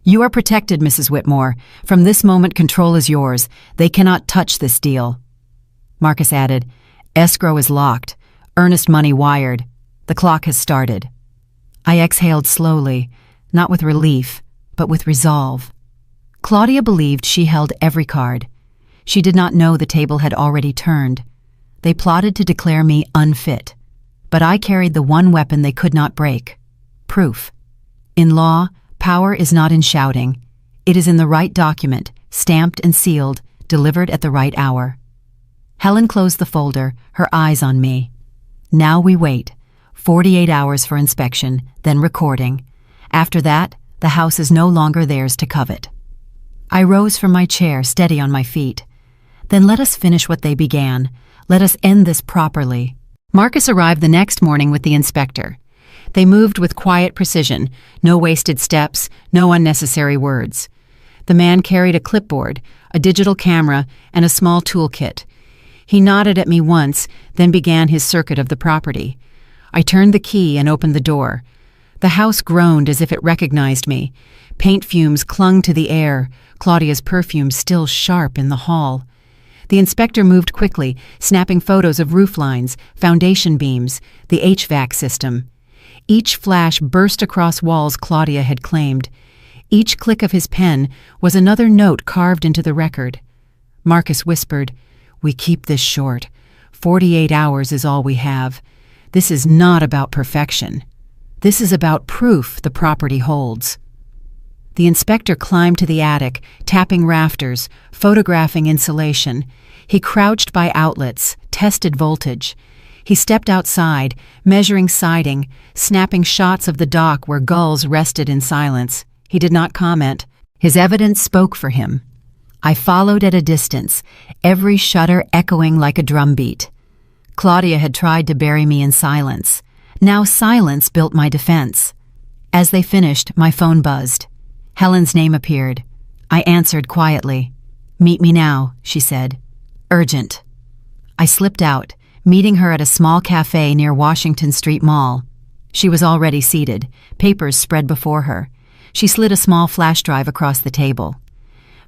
"You are protected, Mrs. Whitmore. From this moment, control is yours. They cannot touch this deal." Marcus added, "Escrow is locked. Earnest money wired. The clock has started." I exhaled slowly, not with relief, but with resolve. Claudia believed she held every card. She did not know the table had already turned. They plotted to declare me unfit. But I carried the one weapon they could not break: proof. In law, power is not in shouting. It is in the right document, stamped and sealed, delivered at the right hour. Helen closed the folder, her eyes on me. Now we wait. 48 hours for inspection, then recording. After that, the house is no longer theirs to covet. I rose from my chair, steady on my feet. Then let us finish what they began. Let us end this properly. Marcus arrived the next morning with the inspector. They moved with quiet precision, no wasted steps, no unnecessary words. The man carried a clipboard, a digital camera, and a small toolkit. He nodded at me once, then began his circuit of the property. I turned the key and opened the door. The house groaned as if it recognized me. Paint fumes clung to the air, Claudia's perfume still sharp in the hall. The inspector moved quickly, snapping photos of roof lines, foundation beams, the HVAC system. Each flash burst across walls Claudia had claimed. Each click of his pen was another note carved into the record. Marcus whispered, "We keep this short. 48 hours is all we have. This is not about perfection. This is about proof the property holds. The inspector climbed to the attic, tapping rafters, photographing insulation. He crouched by outlets, tested voltage. He stepped outside, measuring siding, snapping shots of the dock where gulls rested in silence. He did not comment. His evidence spoke for him. I followed at a distance, every shudder echoing like a drumbeat. Claudia had tried to bury me in silence. Now silence built my defense. As they finished, my phone buzzed. Helen's name appeared. I answered quietly. "Meet me now," she said. "Urgent." I slipped out, meeting her at a small cafe near Washington Street Mall. She was already seated, papers spread before her. She slid a small flash drive across the table.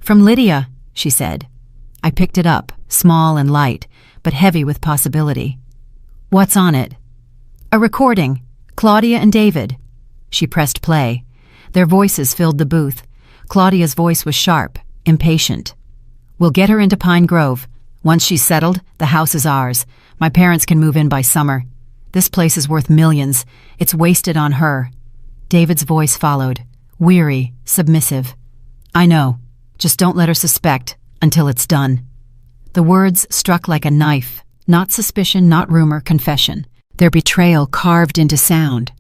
"From Lydia," she said. I picked it up, small and light, but heavy with possibility. "What's on it?" "A recording. Claudia and David." She pressed play. Their voices filled the booth. Claudia's voice was sharp, impatient. "We'll get her into Pine Grove. Once she's settled, the house is ours. My parents can move in by summer. This place is worth millions. It's wasted on her." David's voice followed, weary, submissive. "I know. Just don't let her suspect until it's done." The words struck like a knife. Not suspicion, not rumor, confession. Their betrayal carved into sound.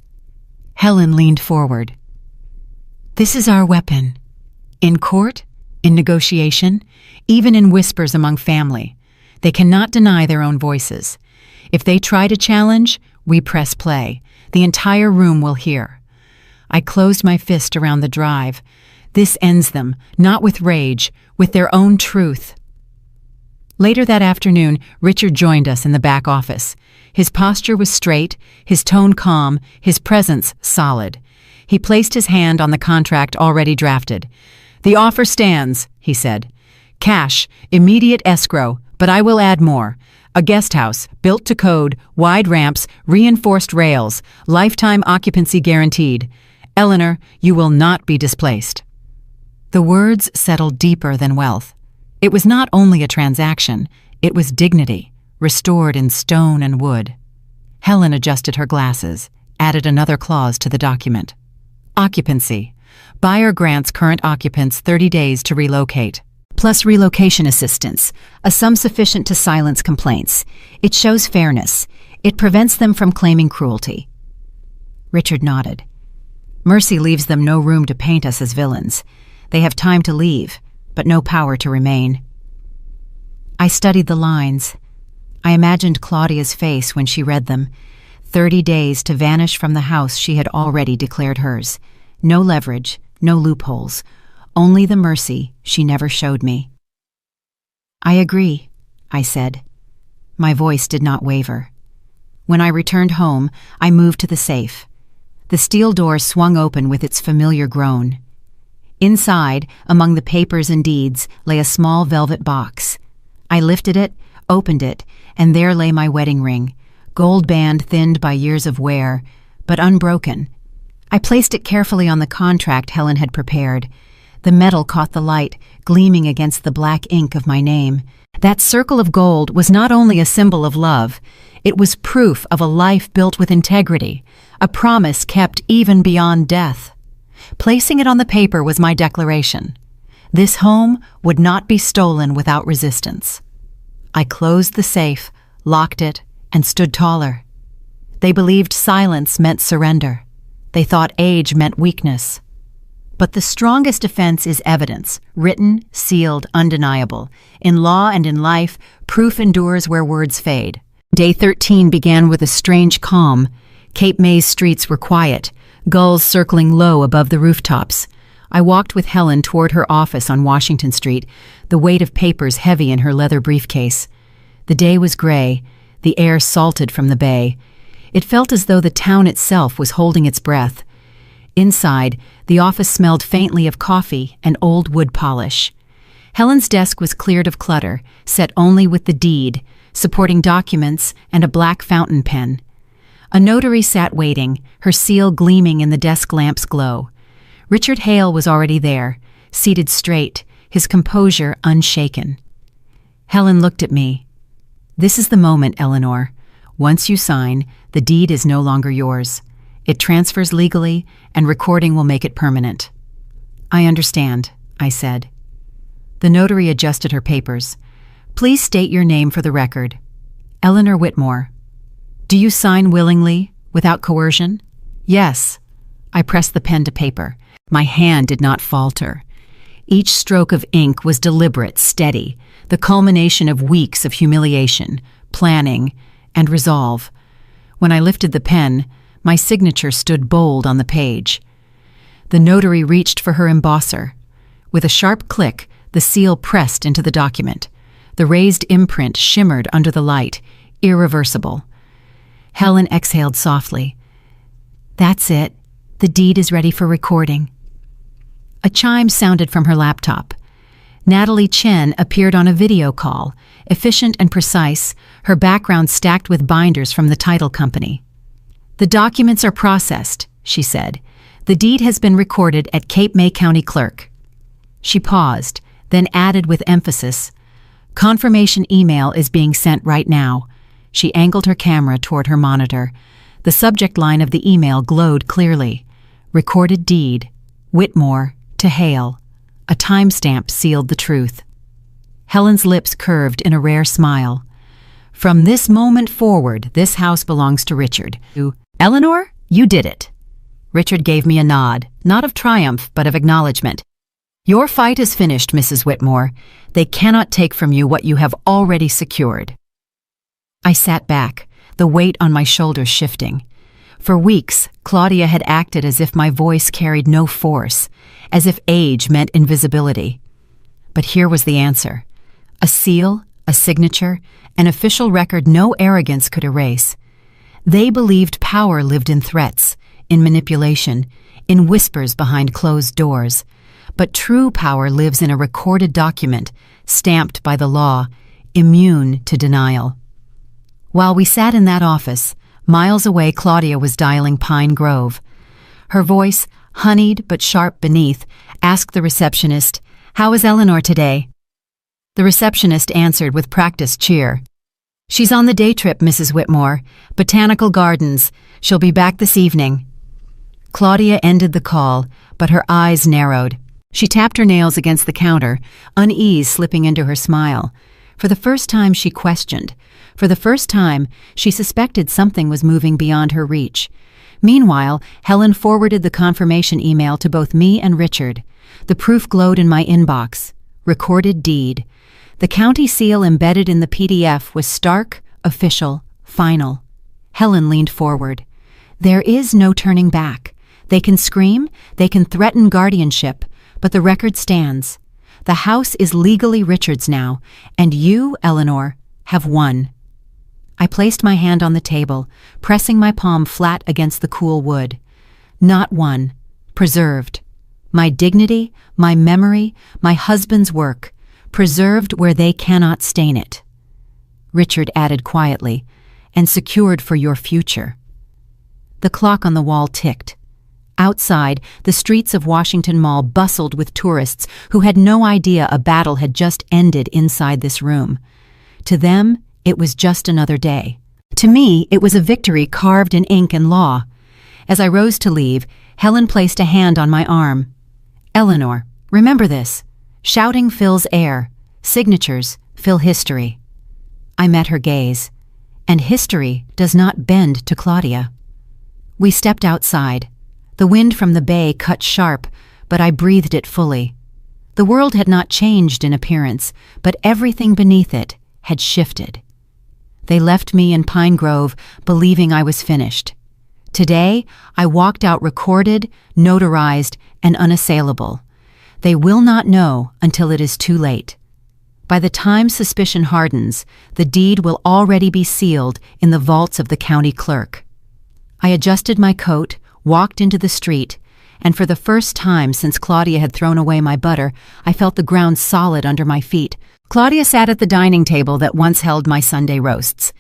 Helen leaned forward. "This is our weapon. In court, in negotiation, even in whispers among family. They cannot deny their own voices. If they try to challenge, we press play. The entire room will hear." I closed my fist around the drive. This ends them, not with rage, with their own truth. Later that afternoon, Richard joined us in the back office. His posture was straight, his tone calm, his presence solid. He placed his hand on the contract already drafted. "The offer stands," he said. "Cash, immediate escrow, but I will add more. A guest house, built to code, wide ramps, reinforced rails, lifetime occupancy guaranteed. Eleanor, you will not be displaced." The words settled deeper than wealth. It was not only a transaction, it was dignity, restored in stone and wood. Helen adjusted her glasses, added another clause to the document. Occupancy. Buyer grants current occupants 30 days to relocate, plus relocation assistance, a sum sufficient to silence complaints. It shows fairness. It prevents them from claiming cruelty. Richard nodded. Mercy leaves them no room to paint us as villains. They have time to leave, but no power to remain. I studied the lines. I imagined Claudia's face when she read them. 30 days to vanish from the house she had already declared hers. No leverage, no loopholes, only the mercy she never showed me. "I agree," I said. My voice did not waver. When I returned home, I moved to the safe. The steel door swung open with its familiar groan. Inside, among the papers and deeds, lay a small velvet box. I lifted it, opened it, and there lay my wedding ring, gold band thinned by years of wear, but unbroken. I placed it carefully on the contract Helen had prepared. The metal caught the light, gleaming against the black ink of my name. That circle of gold was not only a symbol of love, it was proof of a life built with integrity, a promise kept even beyond death. Placing it on the paper was my declaration. This home would not be stolen without resistance. I closed the safe, locked it, and stood taller. They believed silence meant surrender. They thought age meant weakness. But the strongest defense is evidence, written, sealed, undeniable. In law and in life, proof endures where words fade. Day 13 began with a strange calm. Cape May's streets were quiet, gulls circling low above the rooftops. I walked with Helen toward her office on Washington Street, the weight of papers heavy in her leather briefcase. The day was gray, the air salted from the bay. It felt as though the town itself was holding its breath. Inside, the office smelled faintly of coffee and old wood polish. Helen's desk was cleared of clutter, set only with the deed, supporting documents and a black fountain pen. A notary sat waiting, her seal gleaming in the desk lamp's glow. Richard Hale was already there, seated straight, his composure unshaken. Helen looked at me. "This is the moment, Eleanor. Once you sign, the deed is no longer yours. It transfers legally, and recording will make it permanent." "I understand," I said. The notary adjusted her papers. "Please state your name for the record." "Eleanor Whitmore." "Do you sign willingly, without coercion?" "Yes." I pressed the pen to paper. My hand did not falter. Each stroke of ink was deliberate, steady, the culmination of weeks of humiliation, planning, and resolve. When I lifted the pen, my signature stood bold on the page. The notary reached for her embosser. With a sharp click, the seal pressed into the document. The raised imprint shimmered under the light, irreversible. Helen exhaled softly. "That's it. The deed is ready for recording." A chime sounded from her laptop. Natalie Chen appeared on a video call, efficient and precise, her background stacked with binders from the title company. "The documents are processed," she said. "The deed has been recorded at Cape May County Clerk." She paused, then added with emphasis, "Confirmation email is being sent right now." She angled her camera toward her monitor. The subject line of the email glowed clearly. "Recorded deed. Whitmore to Hale." A timestamp sealed the truth. Helen's lips curved in a rare smile. "From this moment forward, this house belongs to Richard." "Eleanor, you did it." Richard gave me a nod, not of triumph, but of acknowledgement. "Your fight is finished, Mrs. Whitmore. They cannot take from you what you have already secured." I sat back, the weight on my shoulders shifting. For weeks, Claudia had acted as if my voice carried no force, as if age meant invisibility. But here was the answer. A seal, a signature, an official record no arrogance could erase. They believed power lived in threats, in manipulation, in whispers behind closed doors. But true power lives in a recorded document, stamped by the law, immune to denial. While we sat in that office, miles away Claudia was dialing Pine Grove. Her voice, honeyed but sharp beneath, asked the receptionist, "How is Eleanor today?" The receptionist answered with practiced cheer. "She's on the day trip, Mrs. Whitmore. Botanical Gardens. She'll be back this evening." Claudia ended the call, but her eyes narrowed. She tapped her nails against the counter, unease slipping into her smile. For the first time she questioned. For the first time, she suspected something was moving beyond her reach. Meanwhile, Helen forwarded the confirmation email to both me and Richard. The proof glowed in my inbox. Recorded deed. The county seal embedded in the PDF was stark, official, final. Helen leaned forward. "There is no turning back. They can scream, they can threaten guardianship, but the record stands. The house is legally Richard's now, and you, Eleanor, have won." I placed my hand on the table, pressing my palm flat against the cool wood. Not won, preserved. My dignity, my memory, my husband's work, preserved where they cannot stain it. Richard added quietly, "and secured for your future." The clock on the wall ticked. Outside, the streets of Washington Mall bustled with tourists who had no idea a battle had just ended inside this room. To them, it was just another day. To me, it was a victory carved in ink and law. As I rose to leave, Helen placed a hand on my arm. "Eleanor, remember this. Shouting fills air. Signatures fill history." I met her gaze. And history does not bend to Claudia. We stepped outside. The wind from the bay cut sharp, but I breathed it fully. The world had not changed in appearance, but everything beneath it had shifted. They left me in Pine Grove, believing I was finished. Today, I walked out recorded, notarized, and unassailable. They will not know until it is too late. By the time suspicion hardens, the deed will already be sealed in the vaults of the county clerk. I adjusted my coat, walked into the street, and for the first time since Claudia had thrown away my butter, I felt the ground solid under my feet. Claudia sat at the dining table that once held my Sunday roasts.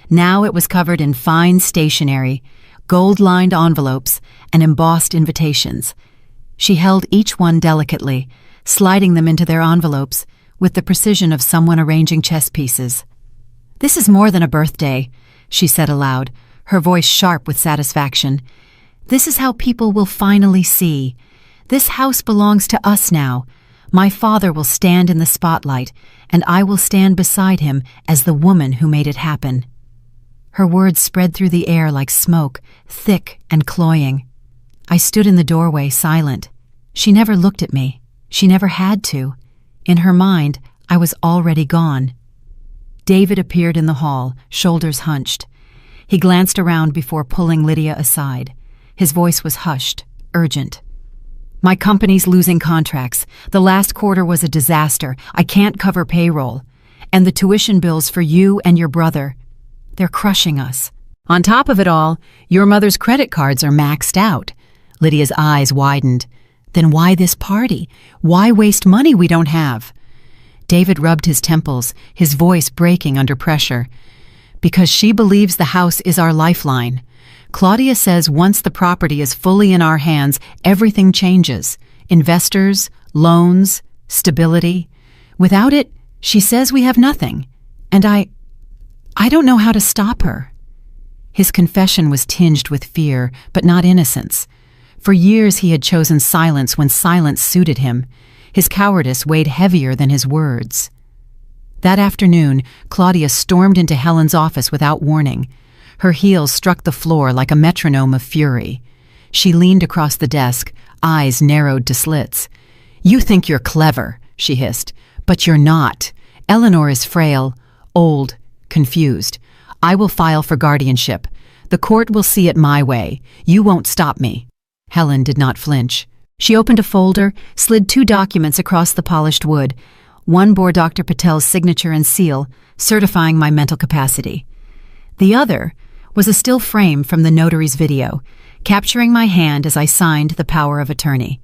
Now it was covered in fine stationery, gold-lined envelopes, and embossed invitations. She held each one delicately, sliding them into their envelopes with the precision of someone arranging chess pieces. "This is more than a birthday," she said aloud, her voice sharp with satisfaction. "This is how people will finally see. This house belongs to us now. My father will stand in the spotlight, and I will stand beside him as the woman who made it happen." Her words spread through the air like smoke, thick and cloying. I stood in the doorway, silent. She never looked at me. She never had to. In her mind, I was already gone. David appeared in the hall, shoulders hunched. He glanced around before pulling Lydia aside. His voice was hushed, urgent. "My company's losing contracts. The last quarter was a disaster. I can't cover payroll. And the tuition bills for you and your brother. They're crushing us. On top of it all, your mother's credit cards are maxed out." Lydia's eyes widened. "Then why this party? Why waste money we don't have?" David rubbed his temples, his voice breaking under pressure. "Because she believes the house is our lifeline. Claudia says once the property is fully in our hands, everything changes. Investors, loans, stability. Without it, she says we have nothing. And I don't know how to stop her." His confession was tinged with fear, but not innocence. For years he had chosen silence when silence suited him. His cowardice weighed heavier than his words. That afternoon, Claudia stormed into Helen's office without warning. Her heels struck the floor like a metronome of fury. She leaned across the desk, eyes narrowed to slits. "You think you're clever," she hissed, "but you're not. Eleanor is frail, old, confused. I will file for guardianship. The court will see it my way. You won't stop me." Helen did not flinch. She opened a folder, slid 2 documents across the polished wood. One bore Dr. Patel's signature and seal, certifying my mental capacity. The other was a still frame from the notary's video, capturing my hand as I signed the power of attorney.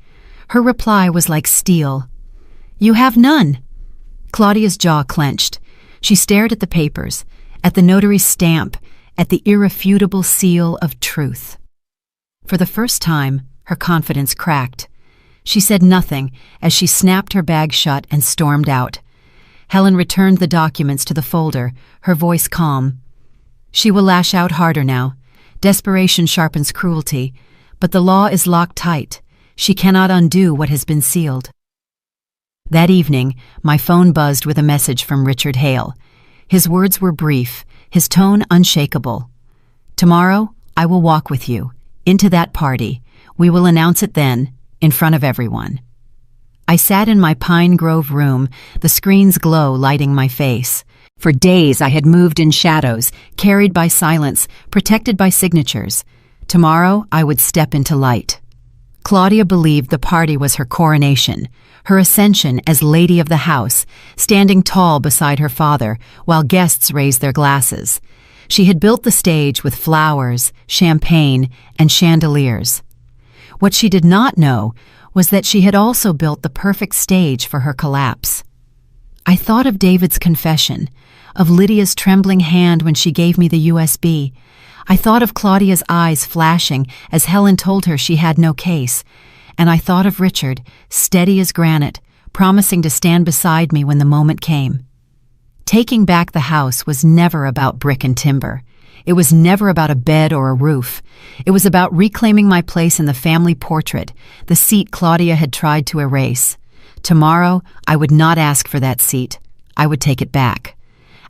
Her reply was like steel. "You have none." Claudia's jaw clenched. She stared at the papers, at the notary's stamp, at the irrefutable seal of truth. For the first time, her confidence cracked. She said nothing as she snapped her bag shut and stormed out. Helen returned the documents to the folder, her voice calm. "She will lash out harder now. Desperation sharpens cruelty, but the law is locked tight. She cannot undo what has been sealed." That evening, my phone buzzed with a message from Richard Hale. His words were brief, his tone unshakable. "Tomorrow, I will walk with you. Into that party. We will announce it then, in front of everyone." I sat in my Pine Grove room, the screen's glow lighting my face. For days I had moved in shadows, carried by silence, protected by signatures. Tomorrow I would step into light. Claudia believed the party was her coronation, her ascension as lady of the house, standing tall beside her father while guests raised their glasses. She had built the stage with flowers, champagne, and chandeliers. What she did not know was that she had also built the perfect stage for her collapse. I thought of David's confession, of Lydia's trembling hand when she gave me the USB. I thought of Claudia's eyes flashing as Helen told her she had no case, and I thought of Richard, steady as granite, promising to stand beside me when the moment came. Taking back the house was never about brick and timber. It was never about a bed or a roof. It was about reclaiming my place in the family portrait, the seat Claudia had tried to erase. Tomorrow, I would not ask for that seat. I would take it back.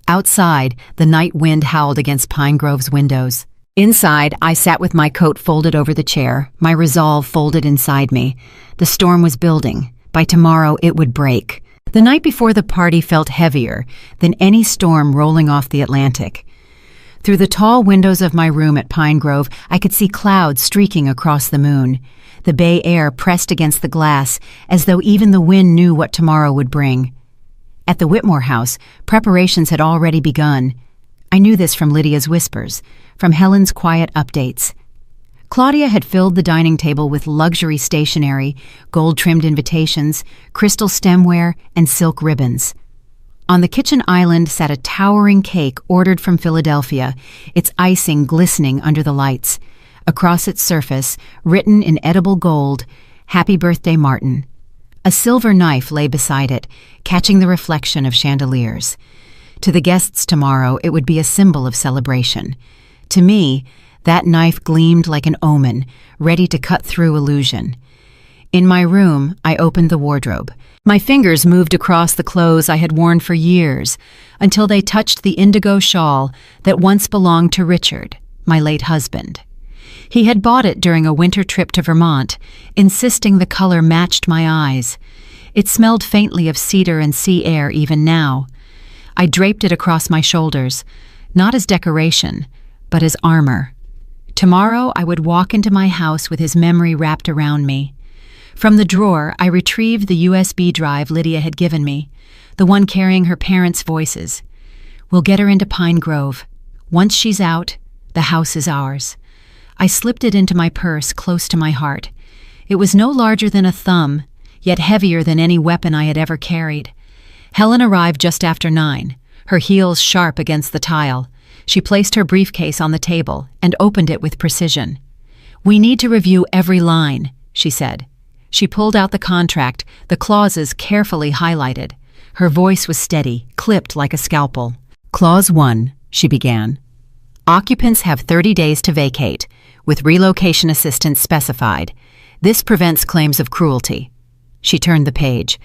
Outside, the night wind howled against Pine Grove's windows. Inside, I sat with my coat folded over the chair, my resolve folded inside me. The storm was building. By tomorrow, it would break. The night before the party felt heavier than any storm rolling off the Atlantic. Through the tall windows of my room at Pine Grove, I could see clouds streaking across the moon. The bay air pressed against the glass, as though even the wind knew what tomorrow would bring. At the Whitmore house, preparations had already begun. I knew this from Lydia's whispers, from Helen's quiet updates. Claudia had filled the dining table with luxury stationery, gold-trimmed invitations, crystal stemware, and silk ribbons. On the kitchen island sat a towering cake ordered from Philadelphia, its icing glistening under the lights. Across its surface, written in edible gold, "Happy Birthday, Martin." A silver knife lay beside it, catching the reflection of chandeliers. To the guests tomorrow, it would be a symbol of celebration. To me, that knife gleamed like an omen, ready to cut through illusion. In my room, I opened the wardrobe. My fingers moved across the clothes I had worn for years, until they touched the indigo shawl that once belonged to Richard, my late husband. He had bought it during a winter trip to Vermont, insisting the color matched my eyes. It smelled faintly of cedar and sea air even now. I draped it across my shoulders, not as decoration, but as armor. Tomorrow I would walk into my house with his memory wrapped around me. From the drawer, I retrieved the USB drive Lydia had given me, the one carrying her parents' voices. We'll get her into Pine Grove. Once she's out, the house is ours. I slipped it into my purse close to my heart. It was no larger than a thumb, yet heavier than any weapon I had ever carried. Helen arrived just after 9, her heels sharp against the tile. She placed her briefcase on the table and opened it with precision. "We need to review every line," she said. She pulled out the contract, the clauses carefully highlighted. Her voice was steady, clipped like a scalpel. "Clause 1, she began. Occupants have 30 days to vacate, with relocation assistance specified. This prevents claims of cruelty." She turned the page.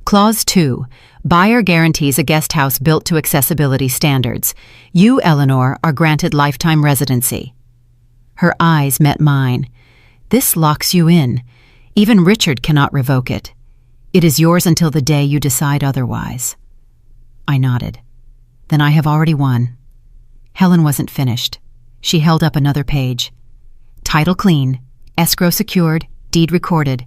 Clause 2, buyer guarantees a guest house built to accessibility standards. You, Eleanor, are granted lifetime residency. Her eyes met mine. This locks you in. Even Richard cannot revoke it. It is yours until the day you decide otherwise. I nodded. Then I have already won. Helen wasn't finished. She held up another page. Title clean, escrow secured, deed recorded.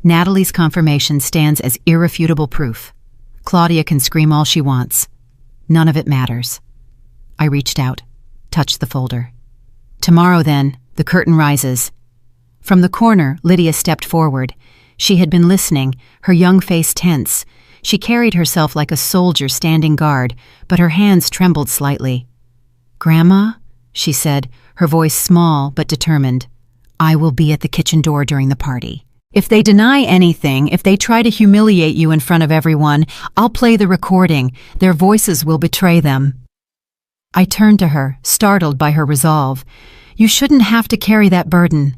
Natalie's confirmation stands as irrefutable proof. Claudia can scream all she wants. None of it matters. I reached out, touched the folder. Tomorrow, then, the curtain rises. From the corner, Lydia stepped forward. She had been listening, her young face tense. She carried herself like a soldier standing guard, but her hands trembled slightly. "Grandma," she said, her voice small but determined, "I will be at the kitchen door during the party. If they deny anything, if they try to humiliate you in front of everyone, I'll play the recording. Their voices will betray them." I turned to her, startled by her resolve. "You shouldn't have to carry that burden."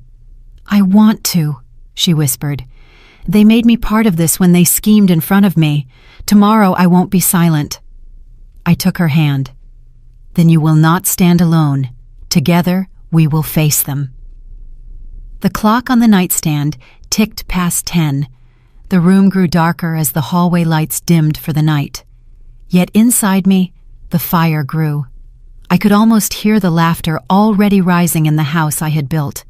"I want to," she whispered. "They made me part of this when they schemed in front of me. Tomorrow I won't be silent." I took her hand. "Then you will not stand alone. Together we will face them." The clock on the nightstand ticked past 10. The room grew darker as the hallway lights dimmed for the night. Yet inside me, the fire grew. I could almost hear the laughter already rising in the house I had built.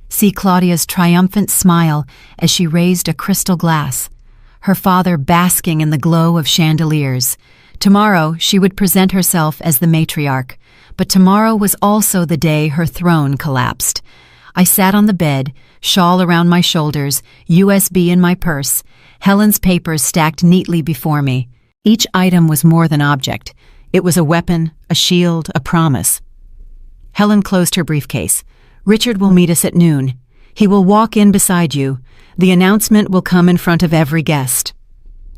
See Claudia's triumphant smile as she raised a crystal glass, her father basking in the glow of chandeliers. Tomorrow she would present herself as the matriarch, but tomorrow was also the day her throne collapsed. I sat on the bed, shawl around my shoulders, USB in my purse, Helen's papers stacked neatly before me. Each item was more than object. It was a weapon, a shield, a promise. Helen closed her briefcase. "Richard will meet us at noon. He will walk in beside you. The announcement will come in front of every guest."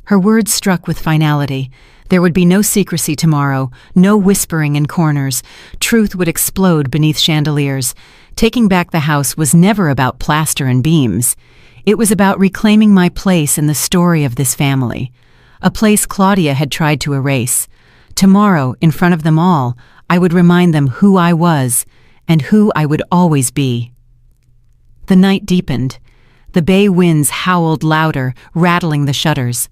Her words struck with finality. There would be no secrecy tomorrow, no whispering in corners. Truth would explode beneath chandeliers. Taking back the house was never about plaster and beams. It was about reclaiming my place in the story of this family, a place Claudia had tried to erase. Tomorrow, in front of them all, I would remind them who I was, and who I would always be. The night deepened. The bay winds howled louder, rattling the shutters.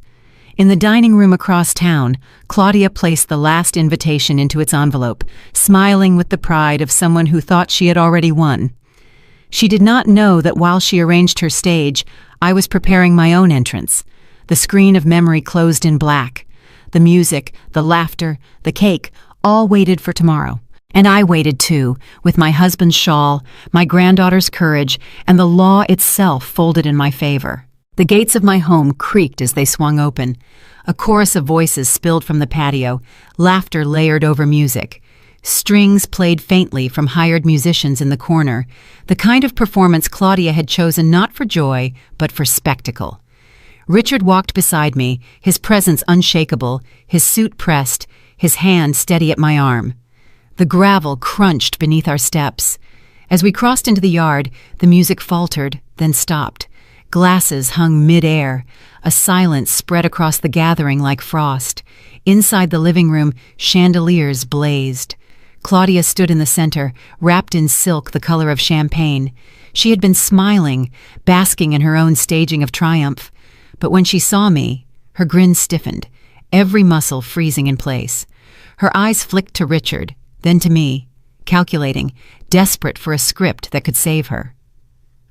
In the dining room across town, Claudia placed the last invitation into its envelope, smiling with the pride of someone who thought she had already won. She did not know that while she arranged her stage, I was preparing my own entrance. The screen of memory closed in black. The music, the laughter, the cake, all waited for tomorrow. And I waited too, with my husband's shawl, my granddaughter's courage, and the law itself folded in my favor. The gates of my home creaked as they swung open. A chorus of voices spilled from the patio, laughter layered over music. Strings played faintly from hired musicians in the corner, the kind of performance Claudia had chosen not for joy, but for spectacle. Richard walked beside me, his presence unshakable, his suit pressed, his hand steady at my arm. The gravel crunched beneath our steps. As we crossed into the yard, the music faltered, then stopped. Glasses hung mid-air. A silence spread across the gathering like frost. Inside the living room, chandeliers blazed. Claudia stood in the center, wrapped in silk the color of champagne. She had been smiling, basking in her own staging of triumph. But when she saw me, her grin stiffened, every muscle freezing in place. Her eyes flicked to Richard, then to me, calculating, desperate for a script that could save her.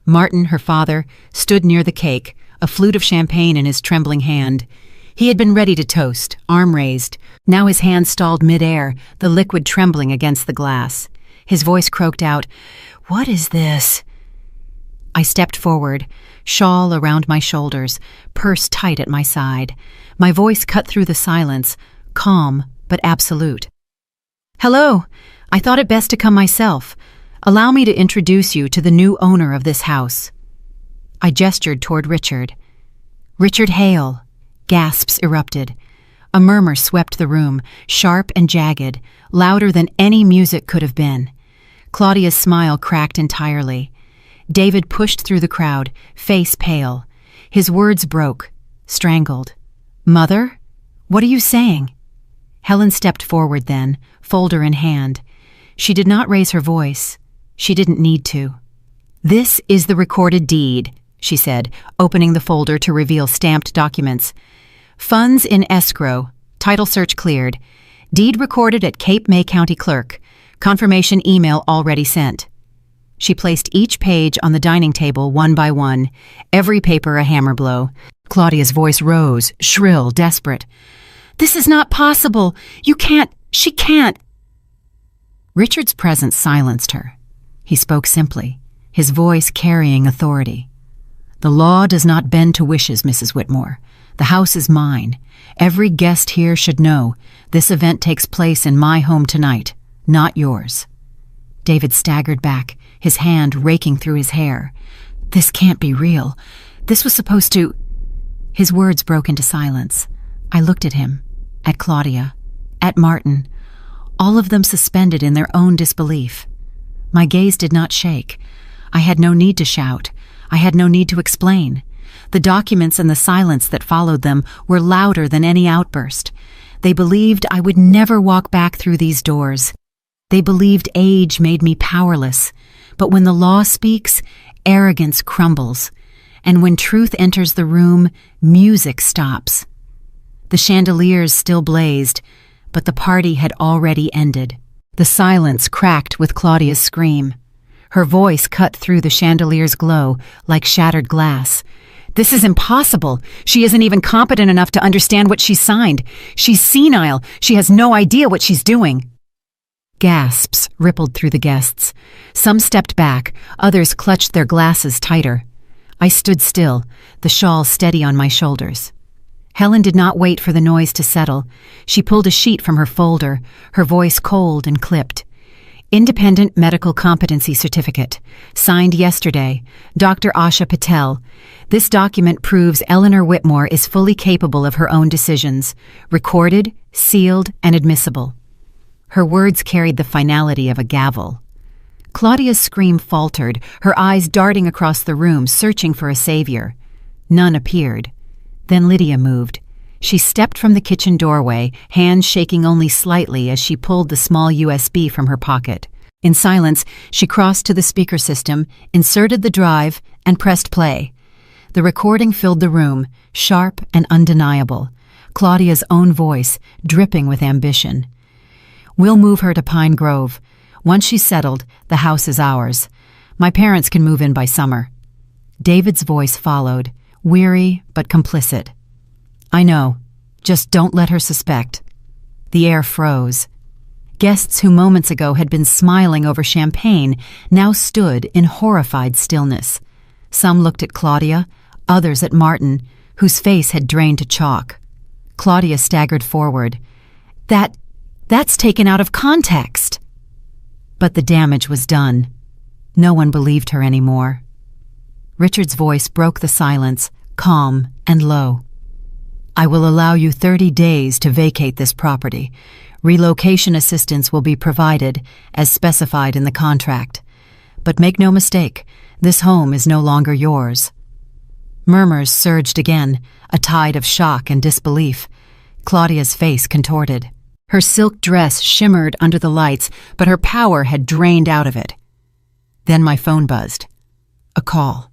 Martin, her father, stood near the cake, a flute of champagne in his trembling hand. He had been ready to toast, arm raised. Now his hand stalled mid-air, the liquid trembling against the glass. His voice croaked out, "What is this?" I stepped forward, shawl around my shoulders, purse tight at my side. My voice cut through the silence, calm but absolute. "Hello. I thought it best to come myself. Allow me to introduce you to the new owner of this house." I gestured toward Richard. "Richard Hale." Gasps erupted. A murmur swept the room, sharp and jagged, louder than any music could have been. Claudia's smile cracked entirely. David pushed through the crowd, face pale. His words broke, strangled. "Mother? What are you saying?" Helen stepped forward then, folder in hand. She did not raise her voice. She didn't need to. "This is the recorded deed," she said, opening the folder to reveal stamped documents. "Funds in escrow. Title search cleared. Deed recorded at Cape May County Clerk. Confirmation email already sent." She placed each page on the dining table one by one, every paper a hammer blow. Claudia's voice rose, shrill, desperate. "This is not possible. You can't. She can't." Richard's presence silenced her. He spoke simply, his voice carrying authority. "The law does not bend to wishes, Mrs. Whitmore. The house is mine. Every guest here should know this event takes place in my home tonight, not yours." David staggered back, his hand raking through his hair. "This can't be real. This was supposed to—" His words broke into silence. I looked at him, at Claudia, at Martin, all of them suspended in their own disbelief. My gaze did not shake. I had no need to shout. I had no need to explain. The documents and the silence that followed them were louder than any outburst. They believed I would never walk back through these doors. They believed age made me powerless. But when the law speaks, arrogance crumbles. And when truth enters the room, music stops. The chandeliers still blazed, but the party had already ended. The silence cracked with Claudia's scream. Her voice cut through the chandelier's glow like shattered glass. "This is impossible. She isn't even competent enough to understand what she signed. She's senile. She has no idea what she's doing." Gasps rippled through the guests. Some stepped back, others clutched their glasses tighter. I stood still, the shawl steady on my shoulders. Helen did not wait for the noise to settle. She pulled a sheet from her folder, her voice cold and clipped. "Independent Medical Competency Certificate. Signed yesterday. Dr. Asha Patel. This document proves Eleanor Whitmore is fully capable of her own decisions. Recorded, sealed, and admissible." Her words carried the finality of a gavel. Claudia's scream faltered, her eyes darting across the room, searching for a savior. None appeared. Then Lydia moved. She stepped from the kitchen doorway, hands shaking only slightly as she pulled the small USB from her pocket. In silence, she crossed to the speaker system, inserted the drive, and pressed play. The recording filled the room, sharp and undeniable. Claudia's own voice, dripping with ambition. "We'll move her to Pine Grove. Once she's settled, the house is ours. My parents can move in by summer." David's voice followed, weary but complicit. "I know. Just don't let her suspect." The air froze. Guests who moments ago had been smiling over champagne now stood in horrified stillness. Some looked at Claudia, others at Martin, whose face had drained to chalk. Claudia staggered forward. That's taken out of context." But the damage was done. No one believed her anymore. Richard's voice broke the silence, calm and low. I will allow you 30 days to vacate this property. Relocation assistance will be provided as specified in the contract. But make no mistake, this home is no longer yours. Murmurs surged again, a tide of shock and disbelief. Claudia's face contorted. Her silk dress shimmered under the lights, but her power had drained out of it. Then my phone buzzed. A call.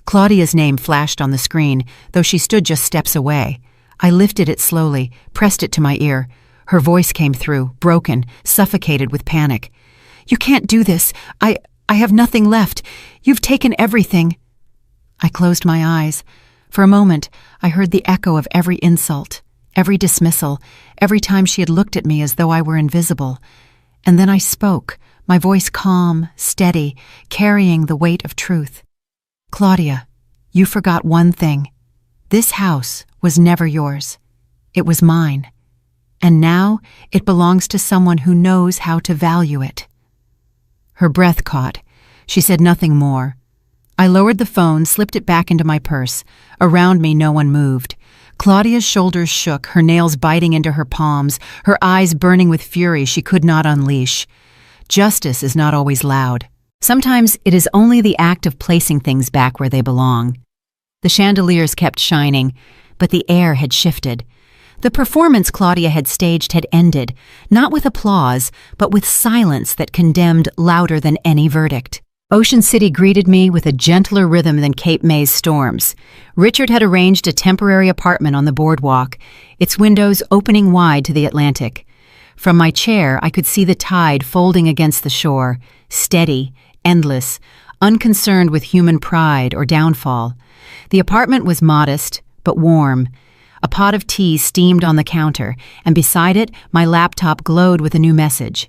Claudia's name flashed on the screen, though she stood just steps away. I lifted it slowly, pressed it to my ear. Her voice came through, broken, suffocated with panic. "You can't do this. I have nothing left. You've taken everything." I closed my eyes. For a moment, I heard the echo of every insult, every dismissal, every time she had looked at me as though I were invisible. And then I spoke, my voice calm, steady, carrying the weight of truth. "Claudia, you forgot one thing. This house was never yours. It was mine. And now it belongs to someone who knows how to value it." Her breath caught. She said nothing more. I lowered the phone, slipped it back into my purse. Around me, no one moved. Claudia's shoulders shook, her nails biting into her palms, her eyes burning with fury she could not unleash. Justice is not always loud. Sometimes it is only the act of placing things back where they belong. The chandeliers kept shining, but the air had shifted. The performance Claudia had staged had ended, not with applause, but with silence that condemned louder than any verdict. Ocean City greeted me with a gentler rhythm than Cape May's storms. Richard had arranged a temporary apartment on the boardwalk, its windows opening wide to the Atlantic. From my chair, I could see the tide folding against the shore, steady, endless, unconcerned with human pride or downfall. The apartment was modest, but warm. A pot of tea steamed on the counter, and beside it, my laptop glowed with a new message.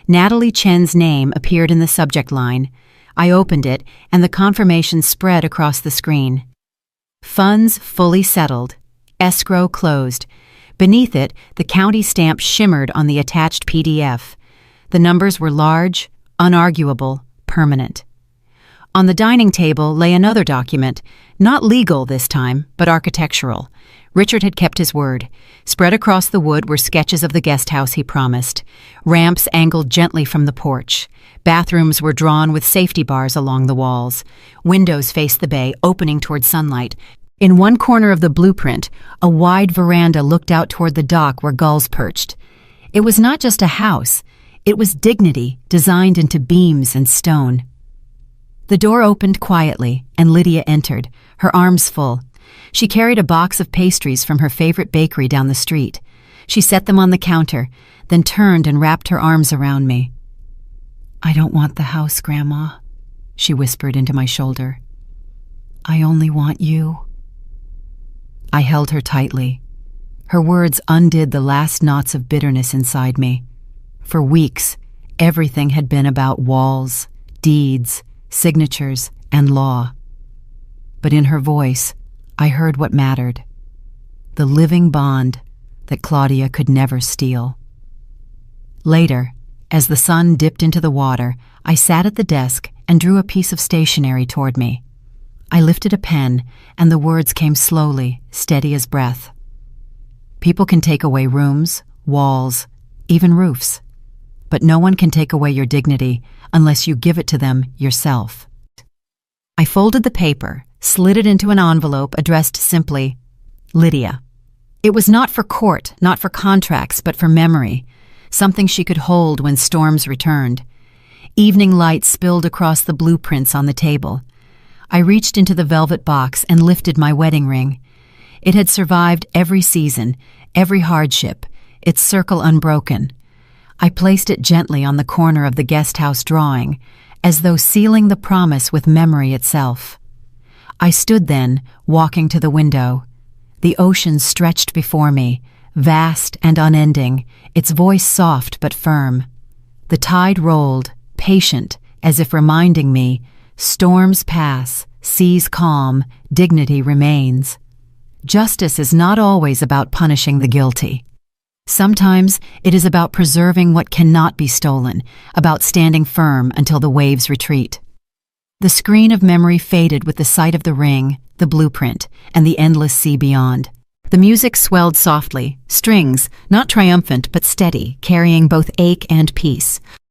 Natalie Chen's name appeared in the subject line. I opened it, and the confirmation spread across the screen. Funds fully settled. Escrow closed. Beneath it, the county stamp shimmered on the attached PDF. The numbers were large, unarguable, permanent. On the dining table lay another document, not legal this time, but architectural. Richard had kept his word. Spread across the wood were sketches of the guest house he promised. Ramps angled gently from the porch. Bathrooms were drawn with safety bars along the walls. Windows faced the bay, opening toward sunlight. In one corner of the blueprint, a wide veranda looked out toward the dock where gulls perched. It was not just a house. It was dignity, designed into beams and stone. The door opened quietly, and Lydia entered, her arms full. She carried a box of pastries from her favorite bakery down the street. She set them on the counter, then turned and wrapped her arms around me. "I don't want the house, Grandma," she whispered into my shoulder. "I only want you." I held her tightly. Her words undid the last knots of bitterness inside me. For weeks, everything had been about walls, deeds, signatures, and law. But in her voice, I heard what mattered. The living bond that Claudia could never steal. Later, as the sun dipped into the water, I sat at the desk and drew a piece of stationery toward me. I lifted a pen, and the words came slowly, steady as breath. People can take away rooms, walls, even roofs. But no one can take away your dignity unless you give it to them yourself. I folded the paper, slid it into an envelope addressed simply, Lydia. It was not for court, not for contracts, but for memory, something she could hold when storms returned. Evening light spilled across the blueprints on the table. I reached into the velvet box and lifted my wedding ring. It had survived every season, every hardship, its circle unbroken. I placed it gently on the corner of the guest house drawing, as though sealing the promise with memory itself. I stood then, walking to the window. The ocean stretched before me, vast and unending, its voice soft but firm. The tide rolled, patient, as if reminding me, storms pass, seas calm, dignity remains. Justice is not always about punishing the guilty. Sometimes it is about preserving what cannot be stolen, about standing firm until the waves retreat. The screen of memory faded with the sight of the ring, the blueprint, and the endless sea beyond. The music swelled softly, strings, not triumphant but steady, carrying both ache and peace.